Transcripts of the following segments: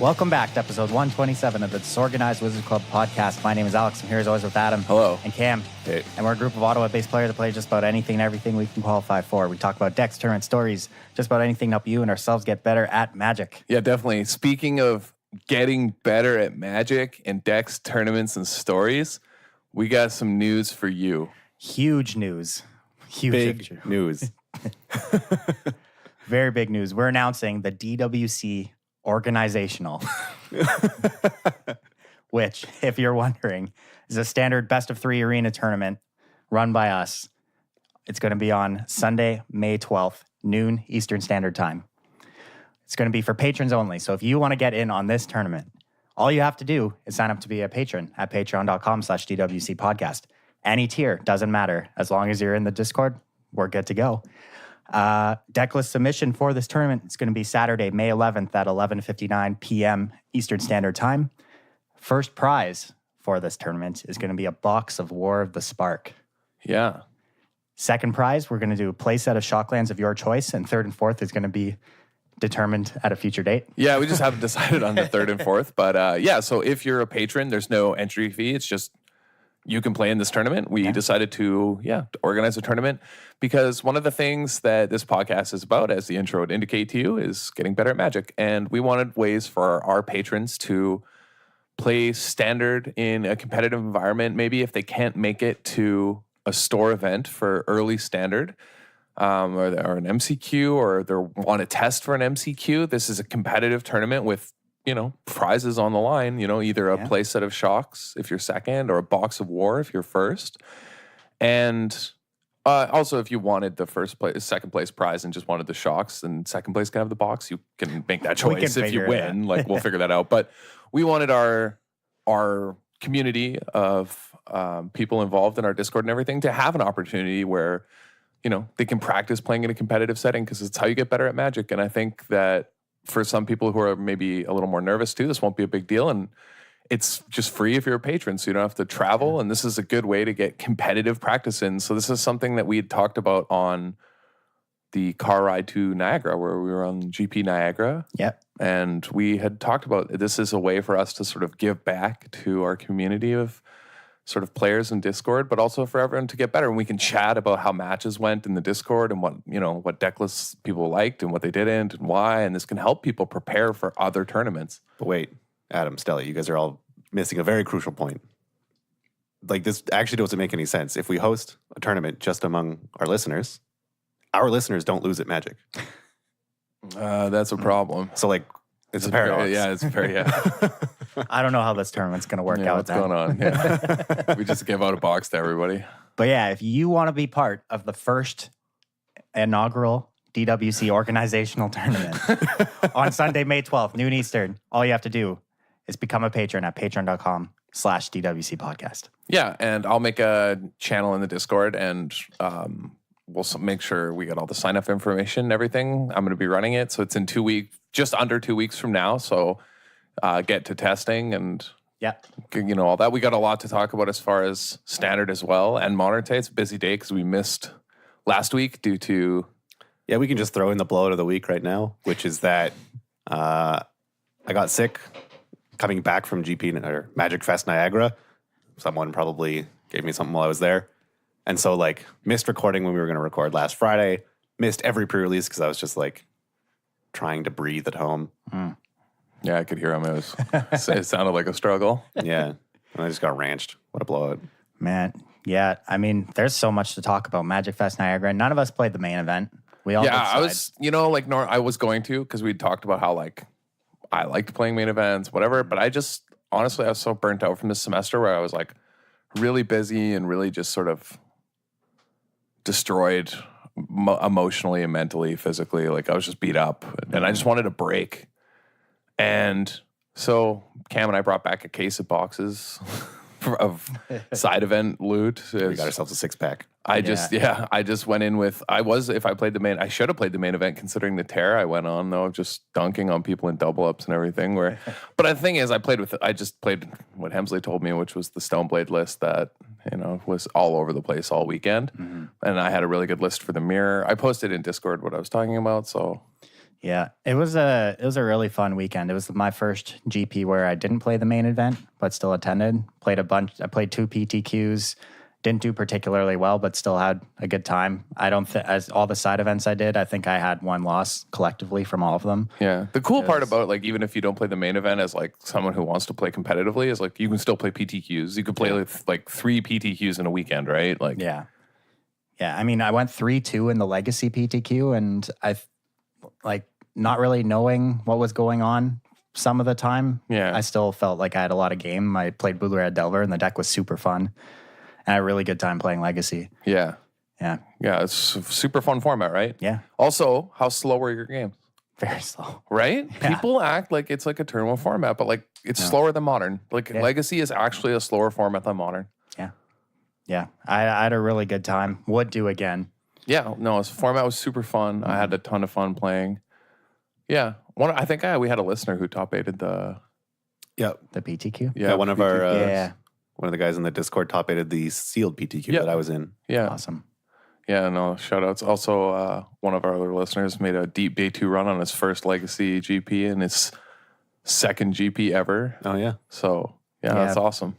Welcome back to episode 127 of the Disorganized Wizard Club podcast. My name is Alex. I'm here as always with Adam. Hello. And Cam. Hey. And we're a group of Ottawa-based players that play just about anything and everything we can qualify for. We talk about decks, tournament stories, just about anything to help you and ourselves get better at Magic. Yeah, definitely. Speaking of getting better at Magic and decks, tournaments, and stories, we got some news for you. Huge news. Big news. Very big news. We're announcing the DWC Organizational, which, if you're wondering, is a standard best-of-3 arena tournament run by us. It's going to be on Sunday, May 12th, noon Eastern Standard Time. It's going to be for patrons only. So if you want to get in on this tournament, all you have to do is sign up to be a patron at patreon.com/DWC Podcast. Any tier, doesn't matter. As long as you're in the Discord, we're good to go. Decklist submission for this tournament is going to be Saturday, May 11th at 11:59 p.m. Eastern Standard Time. First prize for this tournament is going to be a box of War of the Spark. Yeah. Second prize, we're going to do a play set of Shocklands of your choice, and third and fourth is going to be determined at a future date. Yeah, we just haven't decided on the third and fourth. But yeah, so if you're a patron, there's no entry fee. It's just you can play in this tournament. We decided to organize a tournament because one of the things that this podcast is about, as the intro would indicate to you, is getting better at Magic. And we wanted ways for our patrons to play standard in a competitive environment. Maybe if they can't make it to a store event for early standard, or an MCQ, or they want to test for an MCQ, this is a competitive tournament with prizes on the line, either a play set of Shocks if you're second or a box of War if you're first. And also, if you wanted the second place prize and just wanted the Shocks, and second place can have the box, you can make that choice if you win. Like, we'll figure that out. But we wanted our community of people involved in our Discord and everything to have an opportunity where, they can practice playing in a competitive setting, because it's how you get better at Magic. And I think that for some people who are maybe a little more nervous too, this won't be a big deal. And it's just free if you're a patron, so you don't have to travel. And this is a good way to get competitive practice in. So this is something that we had talked about on the car ride to Niagara, where we were on GP Niagara. Yep. And we had talked about this is a way for us to sort of give back to our community of sort of players in Discord, but also for everyone to get better. And we can chat about how matches went in the Discord and what deck lists people liked and what they didn't and why. And this can help people prepare for other tournaments. But wait, Adam, Stella, you guys are all missing a very crucial point. Like, this actually doesn't make any sense. If we host a tournament just among our listeners don't lose at Magic. That's a problem. So, like, it's a paradox. I don't know how this tournament's going to work out. What's going on? Yeah. We just give out a box to everybody. But yeah, if you want to be part of the first inaugural DWC organizational tournament on Sunday, May 12th, noon Eastern, all you have to do is become a patron at patreon.com/DWC Podcast. Yeah, and I'll make a channel in the Discord, and we'll make sure we get all the sign-up information and everything. I'm going to be running it, so it's in 2 weeks, just under 2 weeks from now. So get to testing and all that. We got a lot to talk about as far as standard as well, and modern today. It's a busy day because we missed last week due to... Yeah, we can just throw in the blowout of the week right now, which is that I got sick coming back from GP or Magic Fest Niagara. Someone probably gave me something while I was there. And so, missed recording when we were going to record last Friday. Missed every pre-release because I was just, trying to breathe at home. Mm. Yeah, I could hear him. It sounded like a struggle. Yeah. And I just got ranched. What a blowout. Man, yeah. I mean, there's so much to talk about Magic Fest Niagara. None of us played the main event. We all I was, I was going to, because we talked about how, I liked playing main events, whatever. But I just, honestly, I was so burnt out from this semester where I was, really busy and really just sort of destroyed emotionally and mentally, physically. I was just beat up, and I just wanted a break. And so Cam and I brought back a case of boxes of side event loot. We got ourselves a 6-pack. I just went in with, if I played I should have played the main event considering the tear I went on, though, just dunking on people in double ups and everything. But the thing is, I just played what Hemsley told me, which was the Stoneblade list that, was all over the place all weekend. Mm-hmm. And I had a really good list for the mirror. I posted in Discord what I was talking about, so. Yeah, it was a really fun weekend. It was my first GP where I didn't play the main event, but still attended. Played a bunch. I played 2 PTQs. Didn't do particularly well, but still had a good time. I don't think, as all the side events I did, I think I had 1 loss collectively from all of them. Yeah. The cool part about, like, even if you don't play the main event as, like, someone who wants to play competitively is, like, you can still play PTQs. You could play, like 3 PTQs in a weekend, right? Like, Yeah. Yeah. I mean, I went 3-2 in the Legacy PTQ, and like, not really knowing what was going on some of the time. Yeah. I still felt like I had a lot of game. I played Blue Red Delver, and the deck was super fun. And I had a really good time playing Legacy. Yeah. Yeah. Yeah. It's a super fun format, right? Yeah. Also, how slow are your games? Very slow. Right? Yeah. People act like it's like a tournament format, but, like, it's slower than Modern. Like, Legacy is actually a slower format than Modern. Yeah. Yeah. I had a really good time. Would do again. Yeah. No, this format was super fun. I had a ton of fun playing. Yeah. I think we had a listener who top 8'd the... Yeah. The PTQ? Yeah, one of our... Yeah. One of the guys in the Discord top 8'd the sealed PTQ that I was in. Yeah. Awesome. Yeah, no, shout outs. Also, one of our other listeners made a deep day 2 run on his first Legacy GP and his second GP ever. Oh, yeah. So, yeah, that's awesome.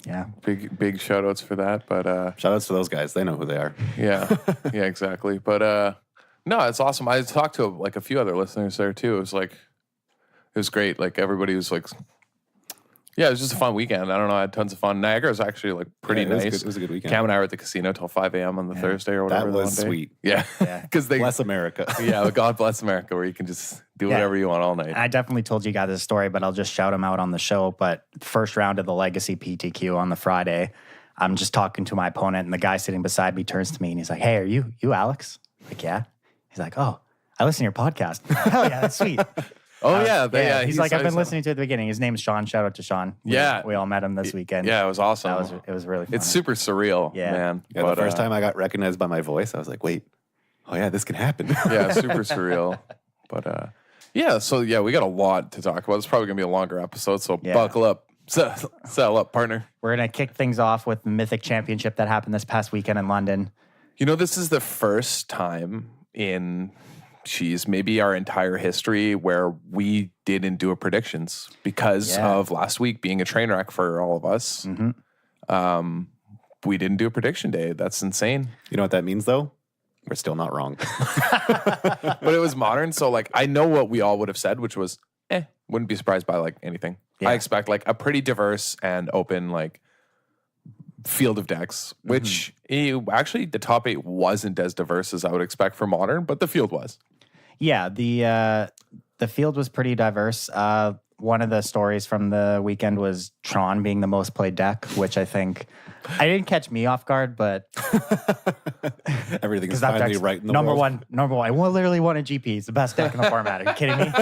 Yeah. Big shout outs for that. But shout outs to those guys. They know who they are. Yeah. Yeah, exactly. But no, it's awesome. I talked to like a few other listeners there too. It was great. Like, everybody was like, yeah, it was just a fun weekend. I don't know. I had tons of fun. Niagara was actually like pretty nice. It was a good weekend. Cam and I were at the casino till 5 a.m. on the Thursday or whatever. That was sweet. Yeah. Because they bless America. Yeah, God bless America, where you can just do whatever you want all night. I definitely told you guys this story, but I'll just shout him out on the show. But first round of the Legacy PTQ on the Friday, I'm just talking to my opponent, and the guy sitting beside me turns to me and he's like, "Hey, are you Alex?" I'm like, yeah. He's like, "Oh, I listen to your podcast." Hell yeah, that's sweet. Oh, yeah. He's like, I've been listening to it at the beginning. His name's Sean. Shout out to Sean. We all met him this weekend. Yeah, it was awesome. It was really fun. It's super surreal, man. Yeah, but, the first time I got recognized by my voice, I was like, wait, oh yeah, this can happen. Yeah, super surreal. But we got a lot to talk about. It's probably going to be a longer episode, so buckle up. Settle up, partner. We're going to kick things off with the Mythic Championship that happened this past weekend in London. You know, this is the first time in... maybe our entire history where we didn't do a predictions because of last week being a train wreck for all of us. Mm-hmm. We didn't do a prediction day. That's insane. You know what that means, though? We're still not wrong. But it was Modern, so like I know what we all would have said, which was, wouldn't be surprised by like anything. Yeah. I expect like a pretty diverse and open like field of decks, which actually the top 8 wasn't as diverse as I would expect for Modern, but the field was. Yeah, the field was pretty diverse. One of the stories from the weekend was Tron being the most played deck, which I didn't catch me off guard, but everything's finally right in the number world. Number one. I literally won a GP. It's the best deck in the format. Are you kidding me?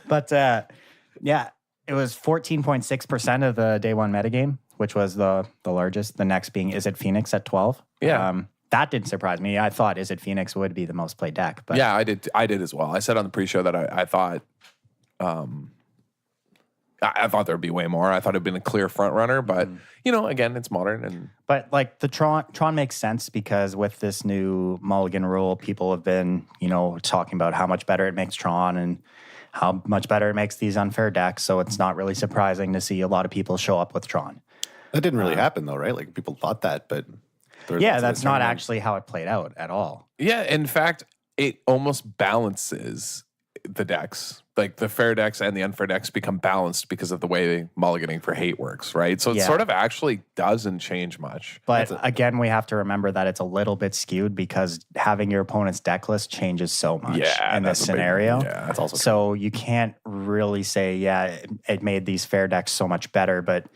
But it was 14.6% of the day 1 metagame, which was the largest. The next being Is It Phoenix at 12. Yeah. That didn't surprise me. I thought Is It Phoenix would be the most played deck. But yeah, I did as well. I said on the pre-show that I thought I thought there'd be way more. I thought it'd been a clear front runner, but again, it's Modern but like the Tron makes sense because with this new mulligan rule, people have been, talking about how much better it makes Tron and how much better it makes these unfair decks. So it's not really surprising to see a lot of people show up with Tron. That didn't really happen though, right? Like people thought that, but that's not actually how it played out at all. Yeah, in fact, it almost balances the decks. Like the fair decks and the unfair decks become balanced because of the way mulliganing for hate works, right? So it sort of actually doesn't change much. But again, we have to remember that it's a little bit skewed because having your opponent's deck list changes so much in this scenario. That's also so you can't really say, it made these fair decks so much better, but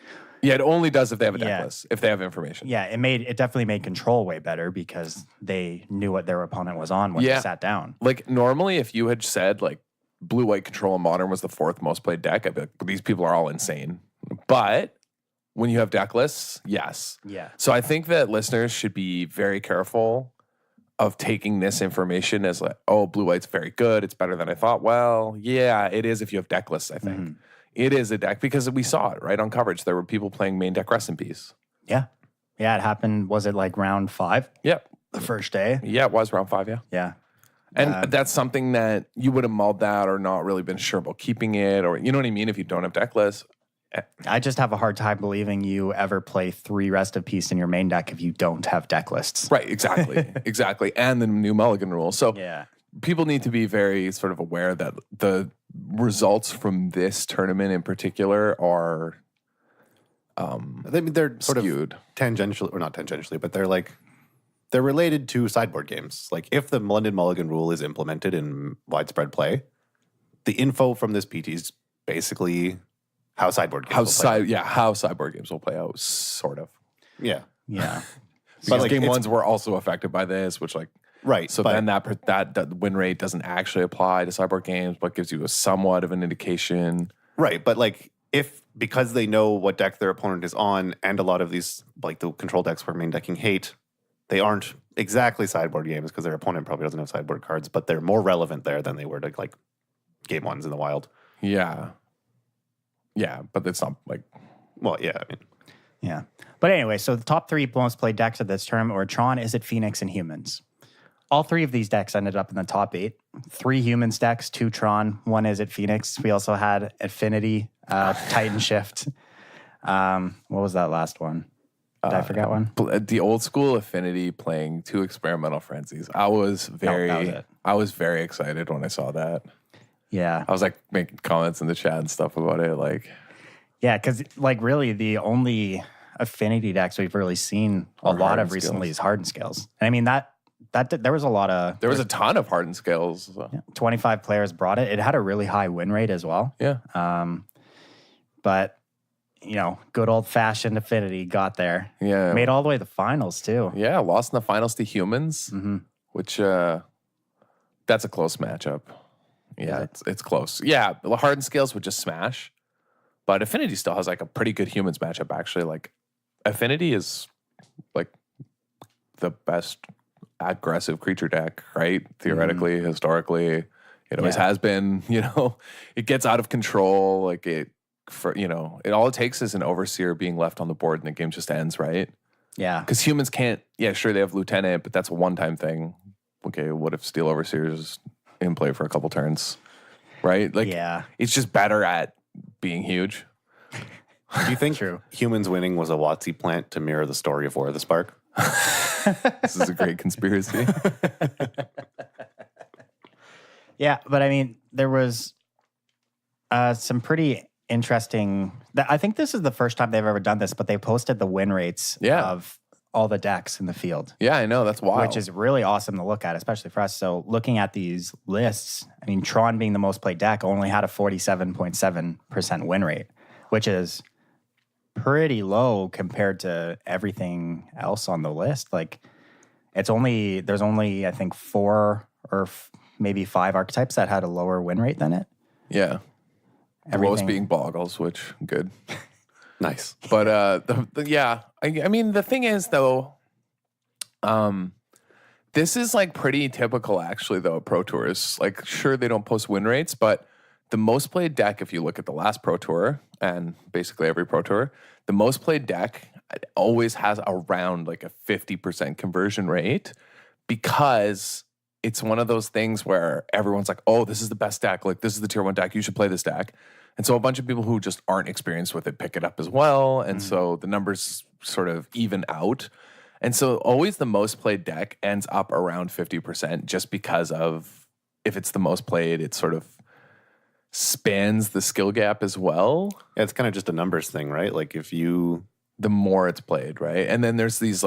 yeah, it only does if they have a deck list, if they have information. Yeah, it definitely made control way better because they knew what their opponent was on when they sat down. Like normally if you had said like blue-white control in Modern was the 4th most played deck, I'd be like, these people are all insane. But when you have deck lists, yes. Yeah. So I think that listeners should be very careful of taking this information as like, oh, blue-white's very good, it's better than I thought. Well, yeah, it is if you have deck lists, I think. Mm-hmm. It is a deck because we saw it, right, on coverage. There were people playing main deck Rest in Peace. Yeah. Yeah, it happened. Was it like round 5? Yep. The first day? Yeah, it was round 5, yeah. Yeah. And that's something that you would have mulled that or not really been sure about keeping it, or you know what I mean? If you don't have deck lists. I just have a hard time believing you ever play 3 Rest of Peace in your main deck if you don't have deck lists. Right, exactly. Exactly. And the new Mulligan rule. So Yeah. people need to be very sort of aware that the results from this tournament in particular are they're sort skewed. of tangentially, or not tangentially, but they're related to sideboard games. Like if the London Mulligan rule is implemented in widespread play, the info from this PT is basically how sideboard games will play out. How sideboard games will play out, sort of. Yeah. Yeah. Because game ones were also affected by this, which Right. so then that win rate doesn't actually apply to sideboard games, but gives you a somewhat of an indication. Right. But because they know what deck their opponent is on, and a lot of these, like the control decks where main decking hate, they aren't exactly sideboard games because their opponent probably doesn't have sideboard cards, but they're more relevant there than they were to game ones in the wild. Yeah. Yeah, but it's not Well, yeah, I mean. Yeah. But anyway, so the top 3 most played decks at this tournament were Tron, Izzet, Phoenix, and Humans. All 3 of these decks ended up in the top 8. 3 Humans decks, 2 Tron, 1 Izzet, Phoenix. We also had Affinity, Titan Shift. What was that last one? Did I forget one? the old school Affinity playing 2 Experimental Frenzies. I was very excited when I saw that. Yeah. I was making comments in the chat and stuff about it. Yeah, because really the only Affinity decks we've really seen a lot of recently is Hardened Scales. And I mean, that there was a lot of... There was a ton of Hardened Scales. 25 players brought it. It had a really high win rate as well. Yeah. But, good old-fashioned Affinity got there. Yeah. Made all the way to the finals, too. Yeah, lost in the finals to Humans, which that's a close matchup. Yeah, it's close. Yeah, the Hardened Scales would just smash. But Affinity still has a pretty good Humans matchup, actually. Affinity is the best aggressive creature deck, right? Theoretically, historically, it always has been. It gets out of control. It all it takes is an Overseer being left on the board, and the game just ends, right? Yeah, because Humans can't. Yeah, sure, they have Lieutenant, but that's a one-time thing. Okay, what if Steel Overseer is in play for a couple turns, right? It's just better at being huge. Do you think Humans winning was a WotC plant to mirror the story of War of the Spark? This is a great conspiracy. Yeah, but I mean, there was some pretty interesting... I think this is the first time they've ever done this, but they posted the win rates of all the decks in the field. Yeah, I know. That's wild. Which is really awesome to look at, especially for us. So looking at these lists, I mean, Tron being the most played deck only had a 47.7% win rate, which is pretty low compared to everything else on the list. There's only, I think, 4 or maybe 5 archetypes that had a lower win rate than it. Yeah. The lowest being Boggles, which, good. Nice. But I mean, the thing is though, this is pretty typical actually though at Pro Tours. Sure, they don't post win rates, but the most played deck, if you look at the last Pro Tour and basically every Pro Tour, the most played deck always has around a 50% conversion rate, because it's one of those things where everyone's oh, this is the best deck. This is the tier 1 deck. You should play this deck. And so a bunch of people who just aren't experienced with it pick it up as well. And so the numbers sort of even out. And so always the most played deck ends up around 50% just because of, if it's the most played, it sort of spans the skill gap as well. Yeah, it's kind of just a numbers thing, right? The more it's played, right? And then there's these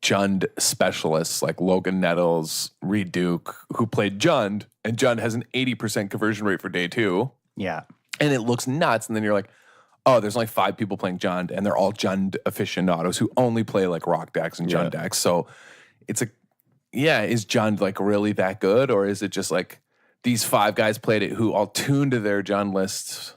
Jund specialists like Logan Nettles, Reed Duke, who played Jund, and Jund has an 80% conversion rate for day 2. Yeah. And it looks nuts. And then you're oh, there's only 5 people playing Jund, and they're all Jund aficionados who only play rock decks and Jund decks. So it's is Jund really that good? Or is it just these 5 guys played it who all tuned to their Jund lists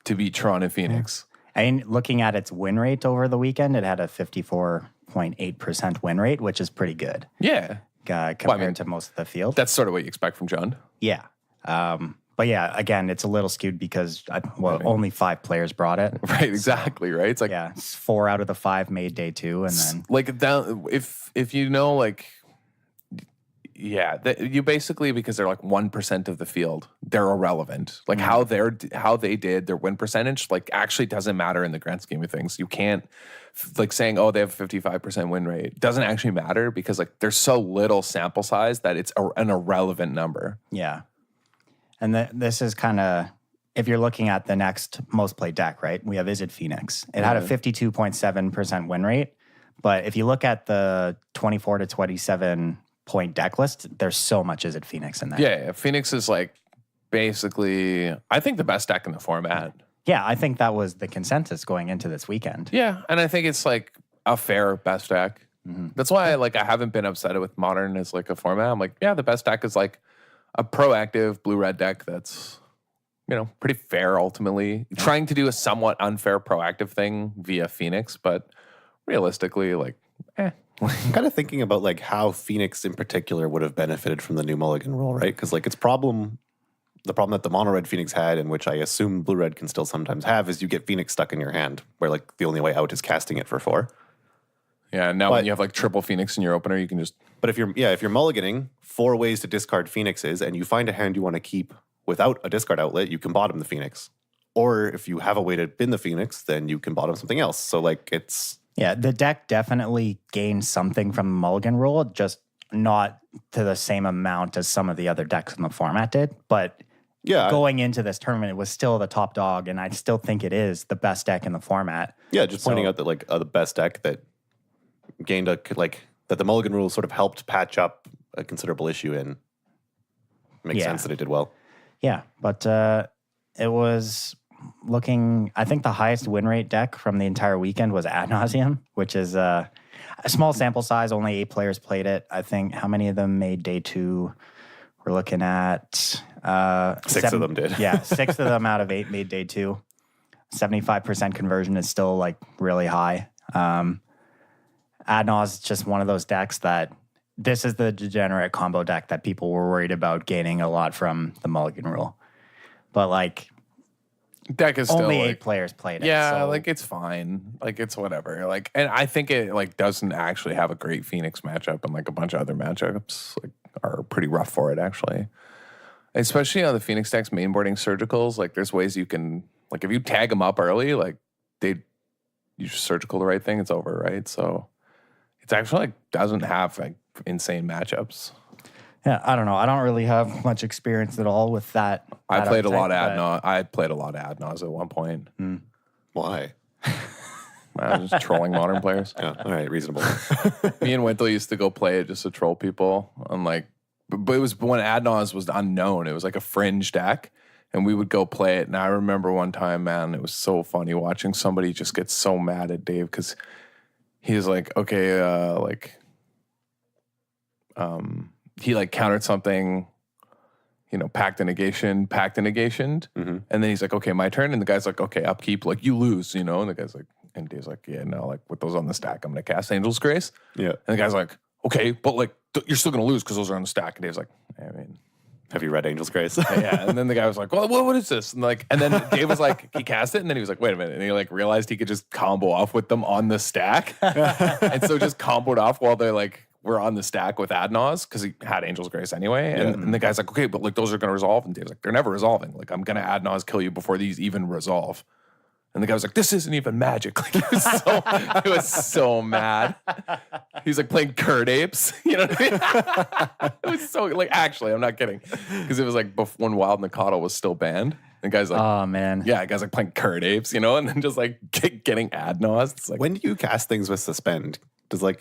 to beat Tron and Phoenix? I mean, looking at its win rate over the weekend, it had a 54.8% win rate, which is pretty good. Yeah. Compared to most of the field. That's sort of what you expect from Jund. Yeah. But yeah, again, it's a little skewed because only 5 players brought it. Right, exactly, right? It's 4 out of the 5 made day 2, and then if Yeah, you basically, because they're like 1% of the field, they're irrelevant. Like how they did their win percentage, like actually doesn't matter in the grand scheme of things. You can't like saying, oh, they have a 55% win rate. Doesn't actually matter because like there's so little sample size that it's an irrelevant number. Yeah. And this is kind of, if you're looking at the next most played deck, right? We have Izzet Phoenix. It had a 52.7% win rate. But if you look at the 24 to 27 point deck list, there's so much Izzet Phoenix in there. Yeah, Phoenix is like basically, I think the best deck in the format. Yeah, I think that was the consensus going into this weekend. Yeah, and I think it's like a fair best deck. That's why I haven't been upset with Modern as like a format. I'm like, yeah, the best deck is like a proactive blue-red deck that's, pretty fair ultimately. Trying to do a somewhat unfair proactive thing via Phoenix, but realistically, I'm kind of thinking about like how Phoenix in particular would have benefited from the new mulligan rule, right? Because like the problem that the mono red Phoenix had, and which I assume blue red can still sometimes have, is you get Phoenix stuck in your hand, where like the only way out is casting it for 4. Yeah, now when you have like triple Phoenix in your opener, you can just. But if you're mulliganing 4 ways to discard Phoenixes, and you find a hand you want to keep without a discard outlet, you can bottom the Phoenix. Or if you have a way to bin the Phoenix, then you can bottom something else. So like it's. Yeah, the deck definitely gained something from the mulligan rule, just not to the same amount as some of the other decks in the format did. But going into this tournament, it was still the top dog, and I still think it is the best deck in the format. Yeah, just pointing out that like the best deck that gained that the mulligan rule sort of helped patch up a considerable issue in. Makes sense that it did well. Yeah, but it was looking, I think the highest win rate deck from the entire weekend was Ad Nauseam, which is a small sample size. Only 8 players played it. I think how many of them made day 2? We're looking at 6 of them did. Yeah, 6 of them out of 8 made day 2. 75% conversion is still like really high. Ad Naus is just one of those decks that this is the degenerate combo deck that people were worried about gaining a lot from the mulligan rule. But like deck is only still 8 players played it. Yeah, so. like it's fine. Like it's whatever. Like, and I think it like doesn't actually have a great Phoenix matchup, and like a bunch of other matchups like are pretty rough for it actually. Especially on the Phoenix decks mainboarding surgicals, like there's ways you can like if you tag them up early, like you just surgical the right thing, it's over, right? So it's actually like doesn't have like insane matchups. Yeah, I don't know. I don't really have much experience at all with that. I played a lot of Ad Naus at one point. Why? I was just trolling modern players. Yeah, all right, reasonable. Me and Wintle used to go play it just to troll people. And like, but it was when Ad Naus was unknown. It was like a fringe deck, and we would go play it. And I remember one time, man, it was so funny watching somebody just get so mad at Dave because he was like, okay, he like countered something, packed and negationed. Mm-hmm. And then he's like, okay, my turn. And the guy's like, okay, upkeep, like you lose, and the guy's like, and Dave's like, yeah, no, like with those on the stack, I'm going to cast Angel's Grace. Yeah. And the guy's like, okay, but like you're still going to lose because those are on the stack. And Dave's like, I mean, have you read Angel's Grace? yeah. And then the guy was like, well, what is this? And then Dave was like, he cast it, and then he was like, wait a minute. And he like realized he could just combo off with them on the stack. And so just comboed off while they're like, we're on the stack with Ad Naus because he had Angel's Grace anyway. And the guy's like, okay, but like those are going to resolve. And Dave's like, they're never resolving. Like, I'm going to Ad Naus kill you before these even resolve. And the guy was like, this isn't even magic. Like, he was so mad. He's like playing Curd Apes. You know what I mean? It was so, like, actually, I'm not kidding. Because it was like when Wild Nikado was still banned. And the guy's like, oh, man. Yeah, guys like playing Curd Apes, and then just like getting Ad Naus. It's like, when do you cast things with Suspend? Can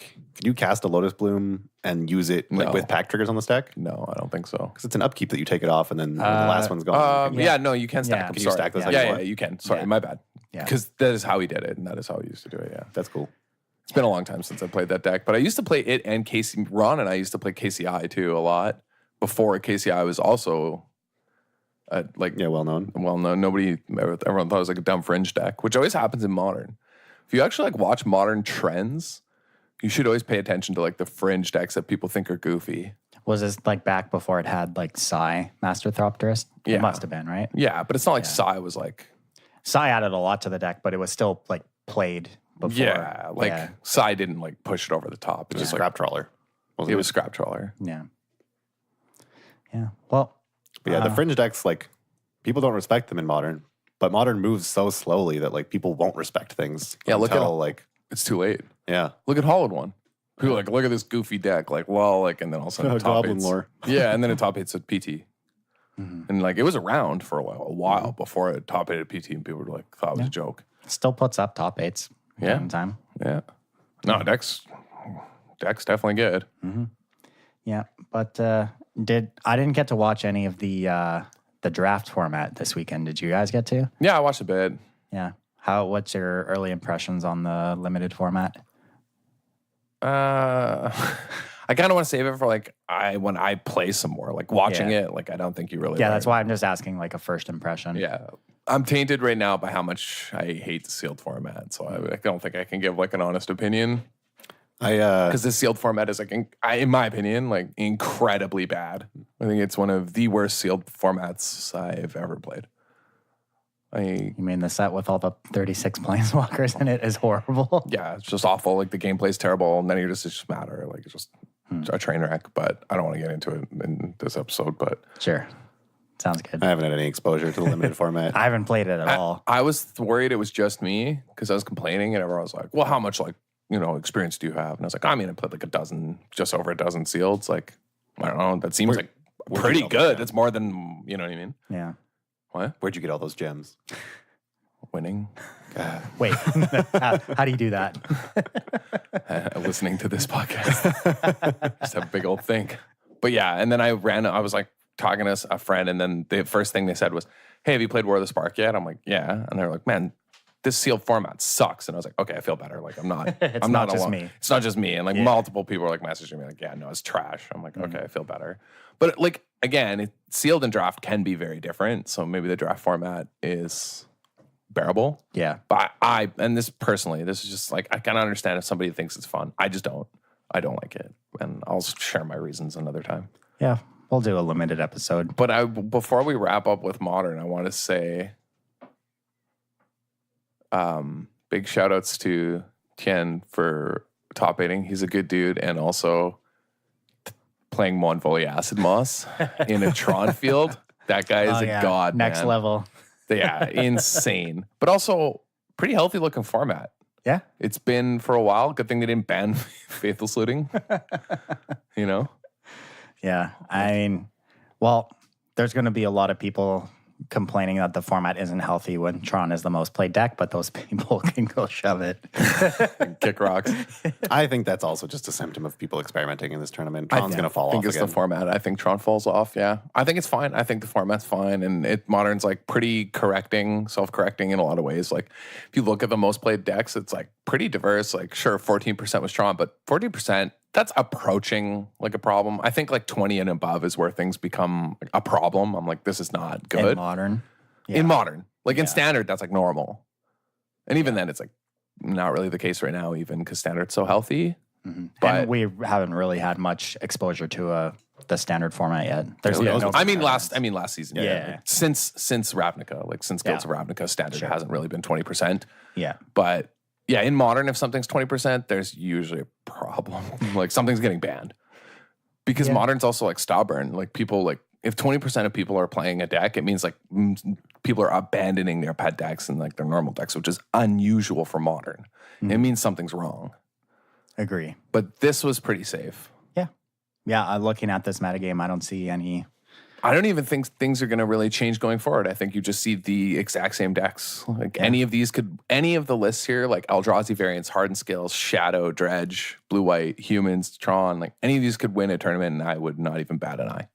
you cast a Lotus Bloom and use it with pack triggers on the stack? No, I don't think so. Because it's an upkeep that you take it off, and then when the last one's gone. No, you can stack them. Can you stack those? Yeah, you can. Sorry, my bad. Yeah. Because that is how he did it, and that is how he used to do it. Yeah, that's cool. It's been a long time since I played that deck, but I used to play it and Ron and I used to play KCI too a lot. Before KCI was also well known. Well known. Everyone thought it was like a dumb fringe deck, which always happens in Modern. If you actually watch Modern trends, you should always pay attention to the fringe decks that people think are goofy. Was this back before it had Psy Master Thropterist? Yeah. It must have been, right? Yeah, but it's not like Psy was Psy added a lot to the deck, but it was still played before. Yeah, Psy didn't push it over the top. It was Scrap Trawler. It was Scrap Trawler. Yeah. Yeah. Well, But yeah, the fringe decks, like, people don't respect them in Modern, but Modern moves so slowly that, like, people won't respect things until, like, It's too late. yeah. Look at Hollowed One. People are like, look at this goofy deck. Like, well, like, and then all of a sudden, top Goblin eight's- lore. Yeah, and then it top eights at PT. And like, it was around for a while before it top eight at PT, and people were like, thought it was a joke. still puts up top 8s. Yeah. In time. Yeah. No, deck's definitely good. Yeah, but I didn't get to watch any of the draft format this weekend. Did you guys get to? Yeah, I watched a bit. Yeah. What's your early impressions on the limited format? I kind of want to save it for like when I play some more, like watching it. Like, I don't think you really. Yeah, that's why I'm just asking like a first impression. Yeah, I'm tainted right now by how much I hate the sealed format, so I don't think I can give like an honest opinion. Because the sealed format is like, in my opinion, like incredibly bad. I think it's one of the worst sealed formats I've ever played. You mean the set with all the 36 planeswalkers in it is horrible? Yeah, it's just awful. Like, the gameplay's terrible, and then it's just matter. Like, it's just a train wreck. But I don't want to get into it in this episode. But Sure. Sounds good. I haven't had any exposure to the limited format. I haven't played it at all. I was worried it was just me because I was complaining, and everyone was like, "Well, how much experience do you have?" And I was like, "I mean, I played like just over a dozen sealeds. Like, I don't know. That seems like pretty good. That's more than you know what I mean." Yeah. What? Where'd you get all those gems? Winning. Wait, how do you do that? Listening to this podcast. Just have a big old think. But yeah, and then I was like talking to a friend, and then the first thing they said was, "Hey, have you played War of the Spark yet?" I'm like, "Yeah." And they're like, "Man, this sealed format sucks." And I was like, "Okay, I feel better. Like, I'm not It's I'm not just alone. me. It's not just me." And like multiple people are like messaging me like, "Yeah, no, it's trash." I'm like, "Okay, I feel better." But like, again, sealed and draft can be very different. So maybe the draft format is bearable. Yeah. But and this is just like, I can understand if somebody thinks it's fun. I just don't. I don't like it. And I'll share my reasons another time. Yeah. We'll do a limited episode. But before we wrap up with Modern, I want to say big shout outs to Tien for top 8ing. He's a good dude, and also playing Monvolley Acid Moss in a Tron field. That guy is a god. Next man. level. Yeah, insane. But also pretty healthy looking format. Yeah. It's been for a while. Good thing they didn't ban Faithless Looting. You know? Yeah. I mean, well, there's going to be a lot of people complaining that the format isn't healthy when Tron is the most played deck, but those people can go shove it. Kick rocks. I think that's also just a symptom of people experimenting in this tournament. Tron's going to fall I think off it's again. the format. I think Tron falls off, yeah. I think it's fine. I think the format's fine. And Modern's like pretty self-correcting in a lot of ways. Like, if you look at the most played decks, it's like pretty diverse. Like, sure, 14% was Tron, but 40%, that's approaching like a problem. I think like 20 and above is where things become like a problem. I'm like, this is not good. In Modern. In Modern. Like, in Standard, that's like normal. And even then, it's like not really the case right now, even because Standard's so healthy. But And we haven't really had much exposure to the Standard format yet. There's been no I mean tournaments. last season. Yeah. Like, since Ravnica, like since Guilds of Ravnica, Standard hasn't really been 20%. Yeah. But yeah, in Modern, if something's 20%, there's usually a problem. Like, something's getting banned. Because Modern's also like stubborn. Like, people, like, if 20% of people are playing a deck, it means like people are abandoning their pet decks and like their normal decks, which is unusual for Modern. It means something's wrong. Agree. But this was pretty safe. Yeah. Yeah. Looking at this metagame, I don't see any. I don't even think things are going to really change going forward. I think you just see the exact same decks. Like, any of the lists here, like Eldrazi variants, Hardened Scales, Shadow, Dredge, Blue-White, Humans, Tron, like any of these could win a tournament, and I would not even bat an eye.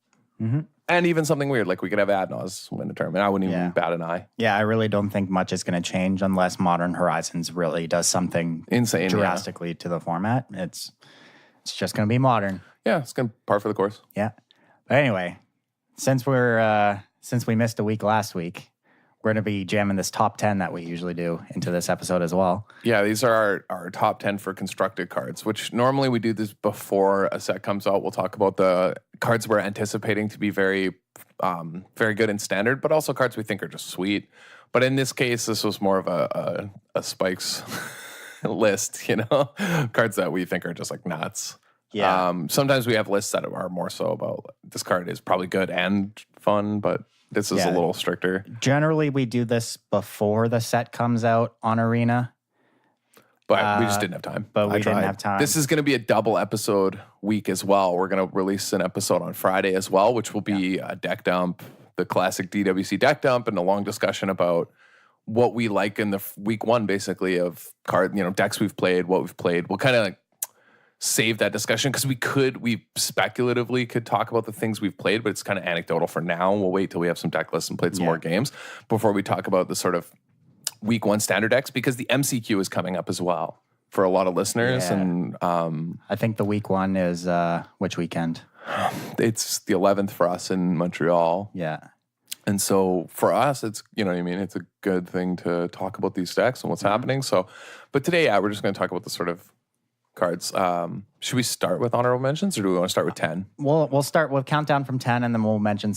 And even something weird, like we could have Adnaz win a tournament. I wouldn't even bat an eye. Yeah, I really don't think much is going to change unless Modern Horizons really does something Insane, drastically to the format. It's just going to be Modern. Yeah, it's going to par for the course. Yeah. But anyway, since we missed a week last week, we're going to be jamming this top 10 that we usually do into this episode as well. Yeah, these are our top 10 for constructed cards, which normally we do this before a set comes out. We'll talk about the cards we're anticipating to be very, very good in Standard, but also cards we think are just sweet. But in this case, this was more of a Spikes list, you know? Cards that we think are just like nuts. Yeah. Sometimes we have lists that are more so about this card is probably good and fun, but this is a little stricter. Generally, we do this before the set comes out on Arena. But we just didn't have time. But we didn't have time. This is going to be a double episode week as well. We're going to release an episode on Friday as well, which will be a deck dump, the classic DWC deck dump, and a long discussion about what we like in the week one, basically, of decks we've played, what we've played. We'll kind of like save that discussion because we speculatively could talk about the things we've played, but it's kind of anecdotal for now. We'll wait till we have some deck lists and played some more games before we talk about the sort of week one standard decks, because the MCQ is coming up as well for a lot of listeners. Yeah. And I think the week one is which weekend? It's the 11th for us in Montreal. Yeah. And so for us, it's, you know what I mean? It's a good thing to talk about these decks and what's happening. So, but today, we're just going to talk about the sort of cards. Should we start with honorable mentions, or do we want to start with 10? We'll start with countdown from 10, and then we'll mention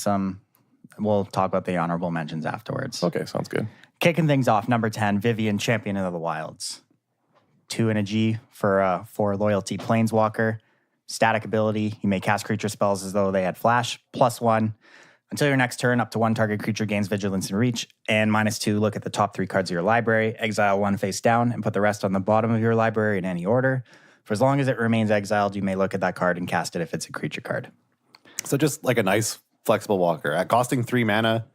we'll talk about the honorable mentions afterwards. Okay, sounds good. Kicking things off, number 10, Vivian, Champion of the Wilds. 2 and a G for 4 loyalty Planeswalker. Static ability, you may cast creature spells as though they had flash. +1. Until your next turn, up to 1 target creature gains vigilance and reach. And -2, look at the top 3 cards of your library. Exile 1 face down and put the rest on the bottom of your library in any order. For as long as it remains exiled, you may look at that card and cast it if it's a creature card. So just like a nice flexible walker. At costing 3 mana,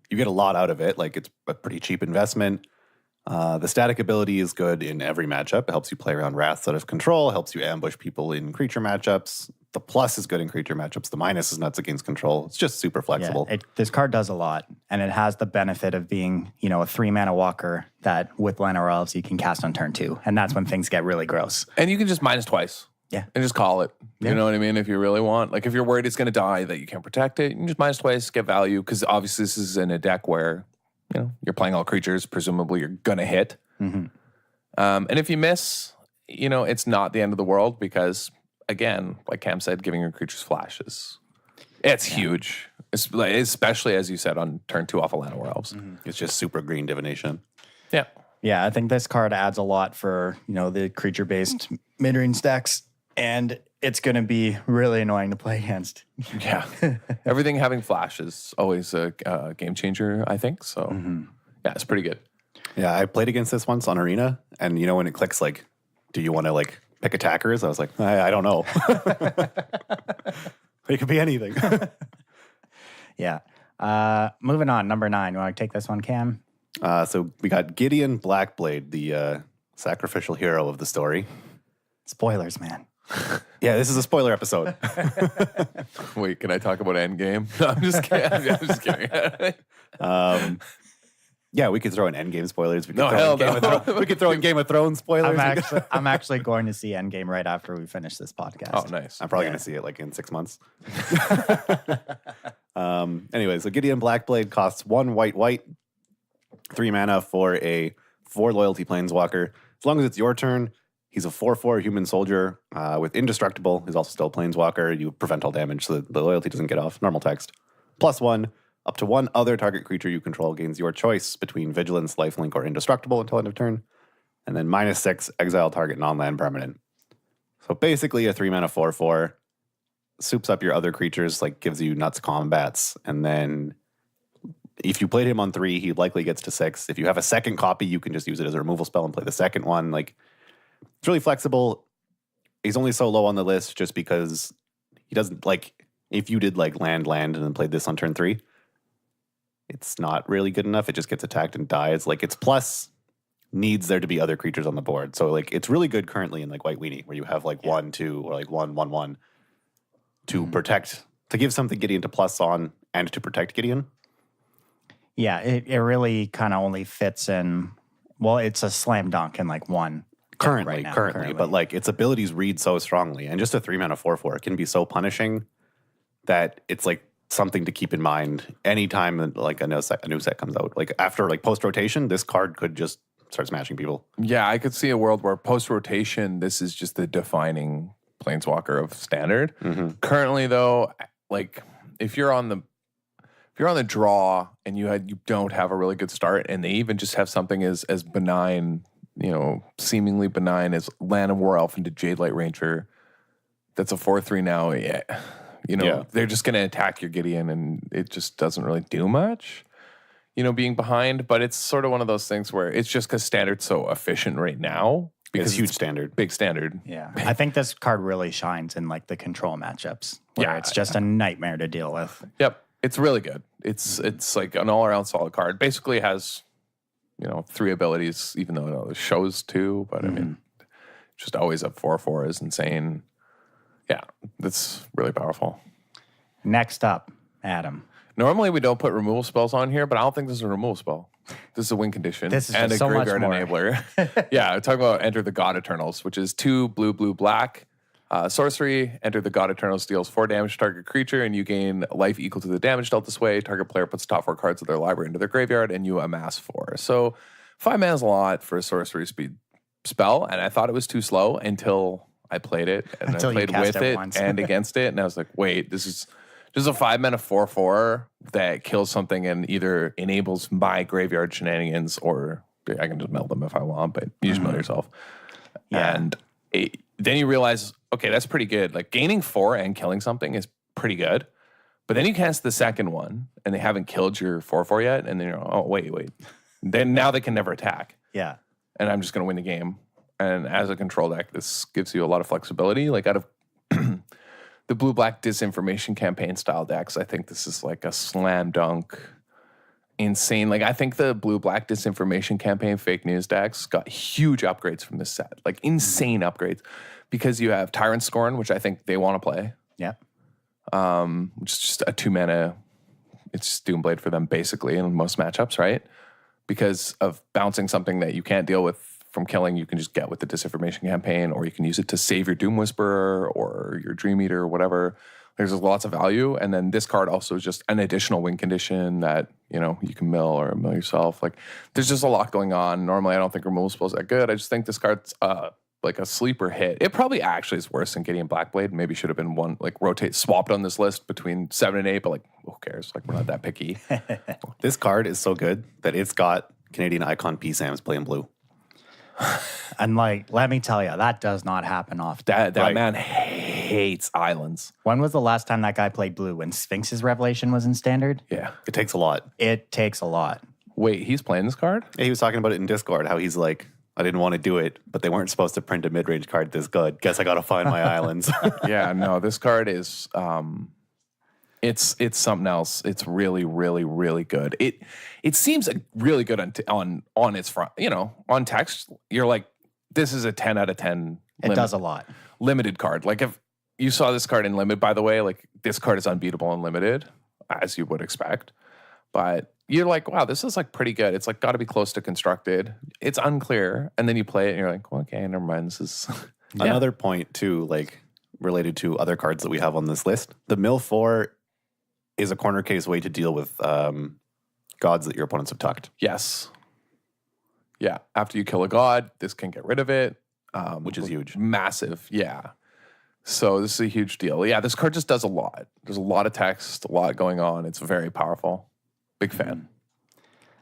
you get a lot out of it. Like, it's a pretty cheap investment. The static ability is good in every matchup. It helps you play around Wraths out of control, helps you ambush people in creature matchups. The plus is good in creature matchups. The minus is nuts against control. It's just super flexible. Yeah, this card does a lot, and it has the benefit of being, a 3 mana walker that with Llanowar Elves you can cast on turn 2, and that's when things get really gross. And you can just minus twice. Yeah. And just call it. You know what I mean? If you really want. Like, if you're worried it's going to die, that you can't protect it, you can just minus twice, get value. Because obviously this is in a deck where, you're playing all creatures. Presumably you're going to hit. Mm-hmm. And if you miss, it's not the end of the world because, again, like Cam said, giving your creatures flashes. It's huge. Especially, as you said, on turn 2 off of Llanowar Elves. Mm-hmm. It's just super green divination. Yeah. Yeah, I think this card adds a lot for, the creature-based mid-range decks, and it's going to be really annoying to play against. Yeah. Everything having flash is always a game changer, I think. So, yeah, it's pretty good. Yeah, I played against this once on Arena, and when it clicks, like, do you want to, like, pick attackers? I was like, I don't know. It could be anything. Yeah. Moving on, number 9. You want to take this one, Cam? So we got Gideon Blackblade, the sacrificial hero of the story. Spoilers, man. Yeah, this is a spoiler episode. Wait, can I talk about Endgame? No, I'm just kidding. I'm just kidding. Yeah, we could throw in Endgame spoilers. We could No, throw hell in Game no. of Thrones. We could throw in Game of Thrones spoilers. I'm actually going to see Endgame right after we finish this podcast. Oh, nice. I'm probably going to see it like in 6 months. Anyway, so Gideon Blackblade costs 1 white, 3 mana for a 4 loyalty planeswalker. As long as it's your turn, he's a 4/4 human soldier with indestructible. He's also still a planeswalker. You prevent all damage so that the loyalty doesn't get off. Normal text. +1. Up to 1 other target creature you control gains your choice between Vigilance, Lifelink, or Indestructible until end of turn. And then -6, exile target non-land permanent. So basically a 3 mana 4/4. Soups up your other creatures, like gives you nuts combats. And then if you played him on 3, he likely gets to 6. If you have a second copy, you can just use it as a removal spell and play the second one. Like, it's really flexible. He's only so low on the list just because he doesn't, like, if you did like land and then played this on turn 3, it's not really good enough. It just gets attacked and dies. Like, its plus needs there to be other creatures on the board. So, like, it's really good currently in, like, White Weenie, where you have, like, 1, 2, or, like, 1, 1, 1 to protect, to give something Gideon to plus on and to protect Gideon. Yeah, it really kind of only fits in, well, it's a slam dunk in, like, one. Currently, now, but, like, its abilities read so strongly. And just a 3 mana 4/4 can be so punishing that it's, like, something to keep in mind anytime that, like, a new set comes out. Like, after, like, post-rotation, this card could just start smashing people. Yeah, I could see a world where post-rotation, this is just the defining planeswalker of standard. Mm-hmm. Currently, though, like, if you're on the draw and you don't have a really good start, and they even just have something as benign, seemingly benign as Llanowar Elf into Jade Light Ranger, that's a 4/3 now. Yeah. They're just going to attack your Gideon, and it just doesn't really do much, being behind. But it's sort of one of those things where it's just because Standard's so efficient right now. Because it's huge Standard. Big Standard. Yeah. I think this card really shines in like the control matchups. Where it's just a nightmare to deal with. Yep. It's really good. It's like an all-around solid card. Basically it has, 3 abilities, even though it shows 2. But I mean, just always up 4/4 is insane. Yeah, that's really powerful. Next up, Adam. Normally we don't put removal spells on here, but I don't think this is a removal spell. This is a win condition. This is and just a so much graveyard more. enabler. Yeah, I'm talking about Enter the God Eternals, which is 2 blue, blue, black. Sorcery, Enter the God Eternals deals 4 damage to target creature, and you gain life equal to the damage dealt this way. Target player puts top 4 cards of their library into their graveyard, and you amass 4. So 5 mana is a lot for a sorcery speed spell, and I thought it was too slow until I played it, and Until I you played cast with it it once. and against it, and I was like, wait, this is just a 5 mana 4/4 that kills something and either enables my graveyard shenanigans, or I can just melt them if I want, but you just melt yourself. Yeah. And then you realize, okay, that's pretty good. Like gaining 4 and killing something is pretty good. But then you cast the second one and they haven't killed your 4/4 yet. And then you're, oh, wait. Then now they can never attack. Yeah. And I'm just going to win the game. And as a control deck, this gives you a lot of flexibility. Like out of the blue-black disinformation campaign style decks, I think this is like a slam dunk, insane. Like I think the blue-black disinformation campaign fake news decks got huge upgrades from this set. Like insane upgrades. Because you have Tyrant Scorn, which I think they want to play. Yeah. Which is just a 2 mana. It's just Doomblade for them basically in most matchups, right? Because of bouncing something that you can't deal with from killing, you can just get with the disinformation campaign, or you can use it to save your Doom Whisperer or your Dream Eater or whatever. There's lots of value. And then this card also is just an additional win condition that, you can mill or mill yourself. Like there's just a lot going on. Normally I don't think removal spells that good. I just think this card's like a sleeper hit. It probably actually is worse than Gideon Blackblade. Maybe should have been one, like swapped on this list between 7 and 8, but like, who cares? Like we're not that picky. This card is so good that it's got Canadian icon PSAMs playing blue. And like, let me tell you, that does not happen often. That Right. man hates islands. When was the last time that guy played blue? When Sphinx's Revelation was in Standard? Yeah. It takes a lot. It takes a lot. Wait, he's playing this card? Yeah, he was talking about it in Discord, how he's like, I didn't want to do it, but they weren't supposed to print a mid-range card this good. Guess I got to find my islands. Yeah, no, this card is it's something else. It's really, really, really good. It seems really good on its front. On text, you're like, this is a 10 out of 10. It does a lot. Limited card. Like if you saw this card in limited, by the way, like this card is unbeatable in limited, as you would expect. But you're like, wow, this is like pretty good. It's like got to be close to constructed. It's unclear, and then you play it, and you're like, well, okay, never mind. This is Another point too, like related to other cards that we have on this list. The Mill 4 is a corner case way to deal with gods that your opponents have tucked, yes, yeah. After you kill a god, this can get rid of it, which is huge. massive. Yeah. So this is a huge deal. Yeah, this card just does a lot. There's a lot of text, a lot going on. It's very powerful. Big fan.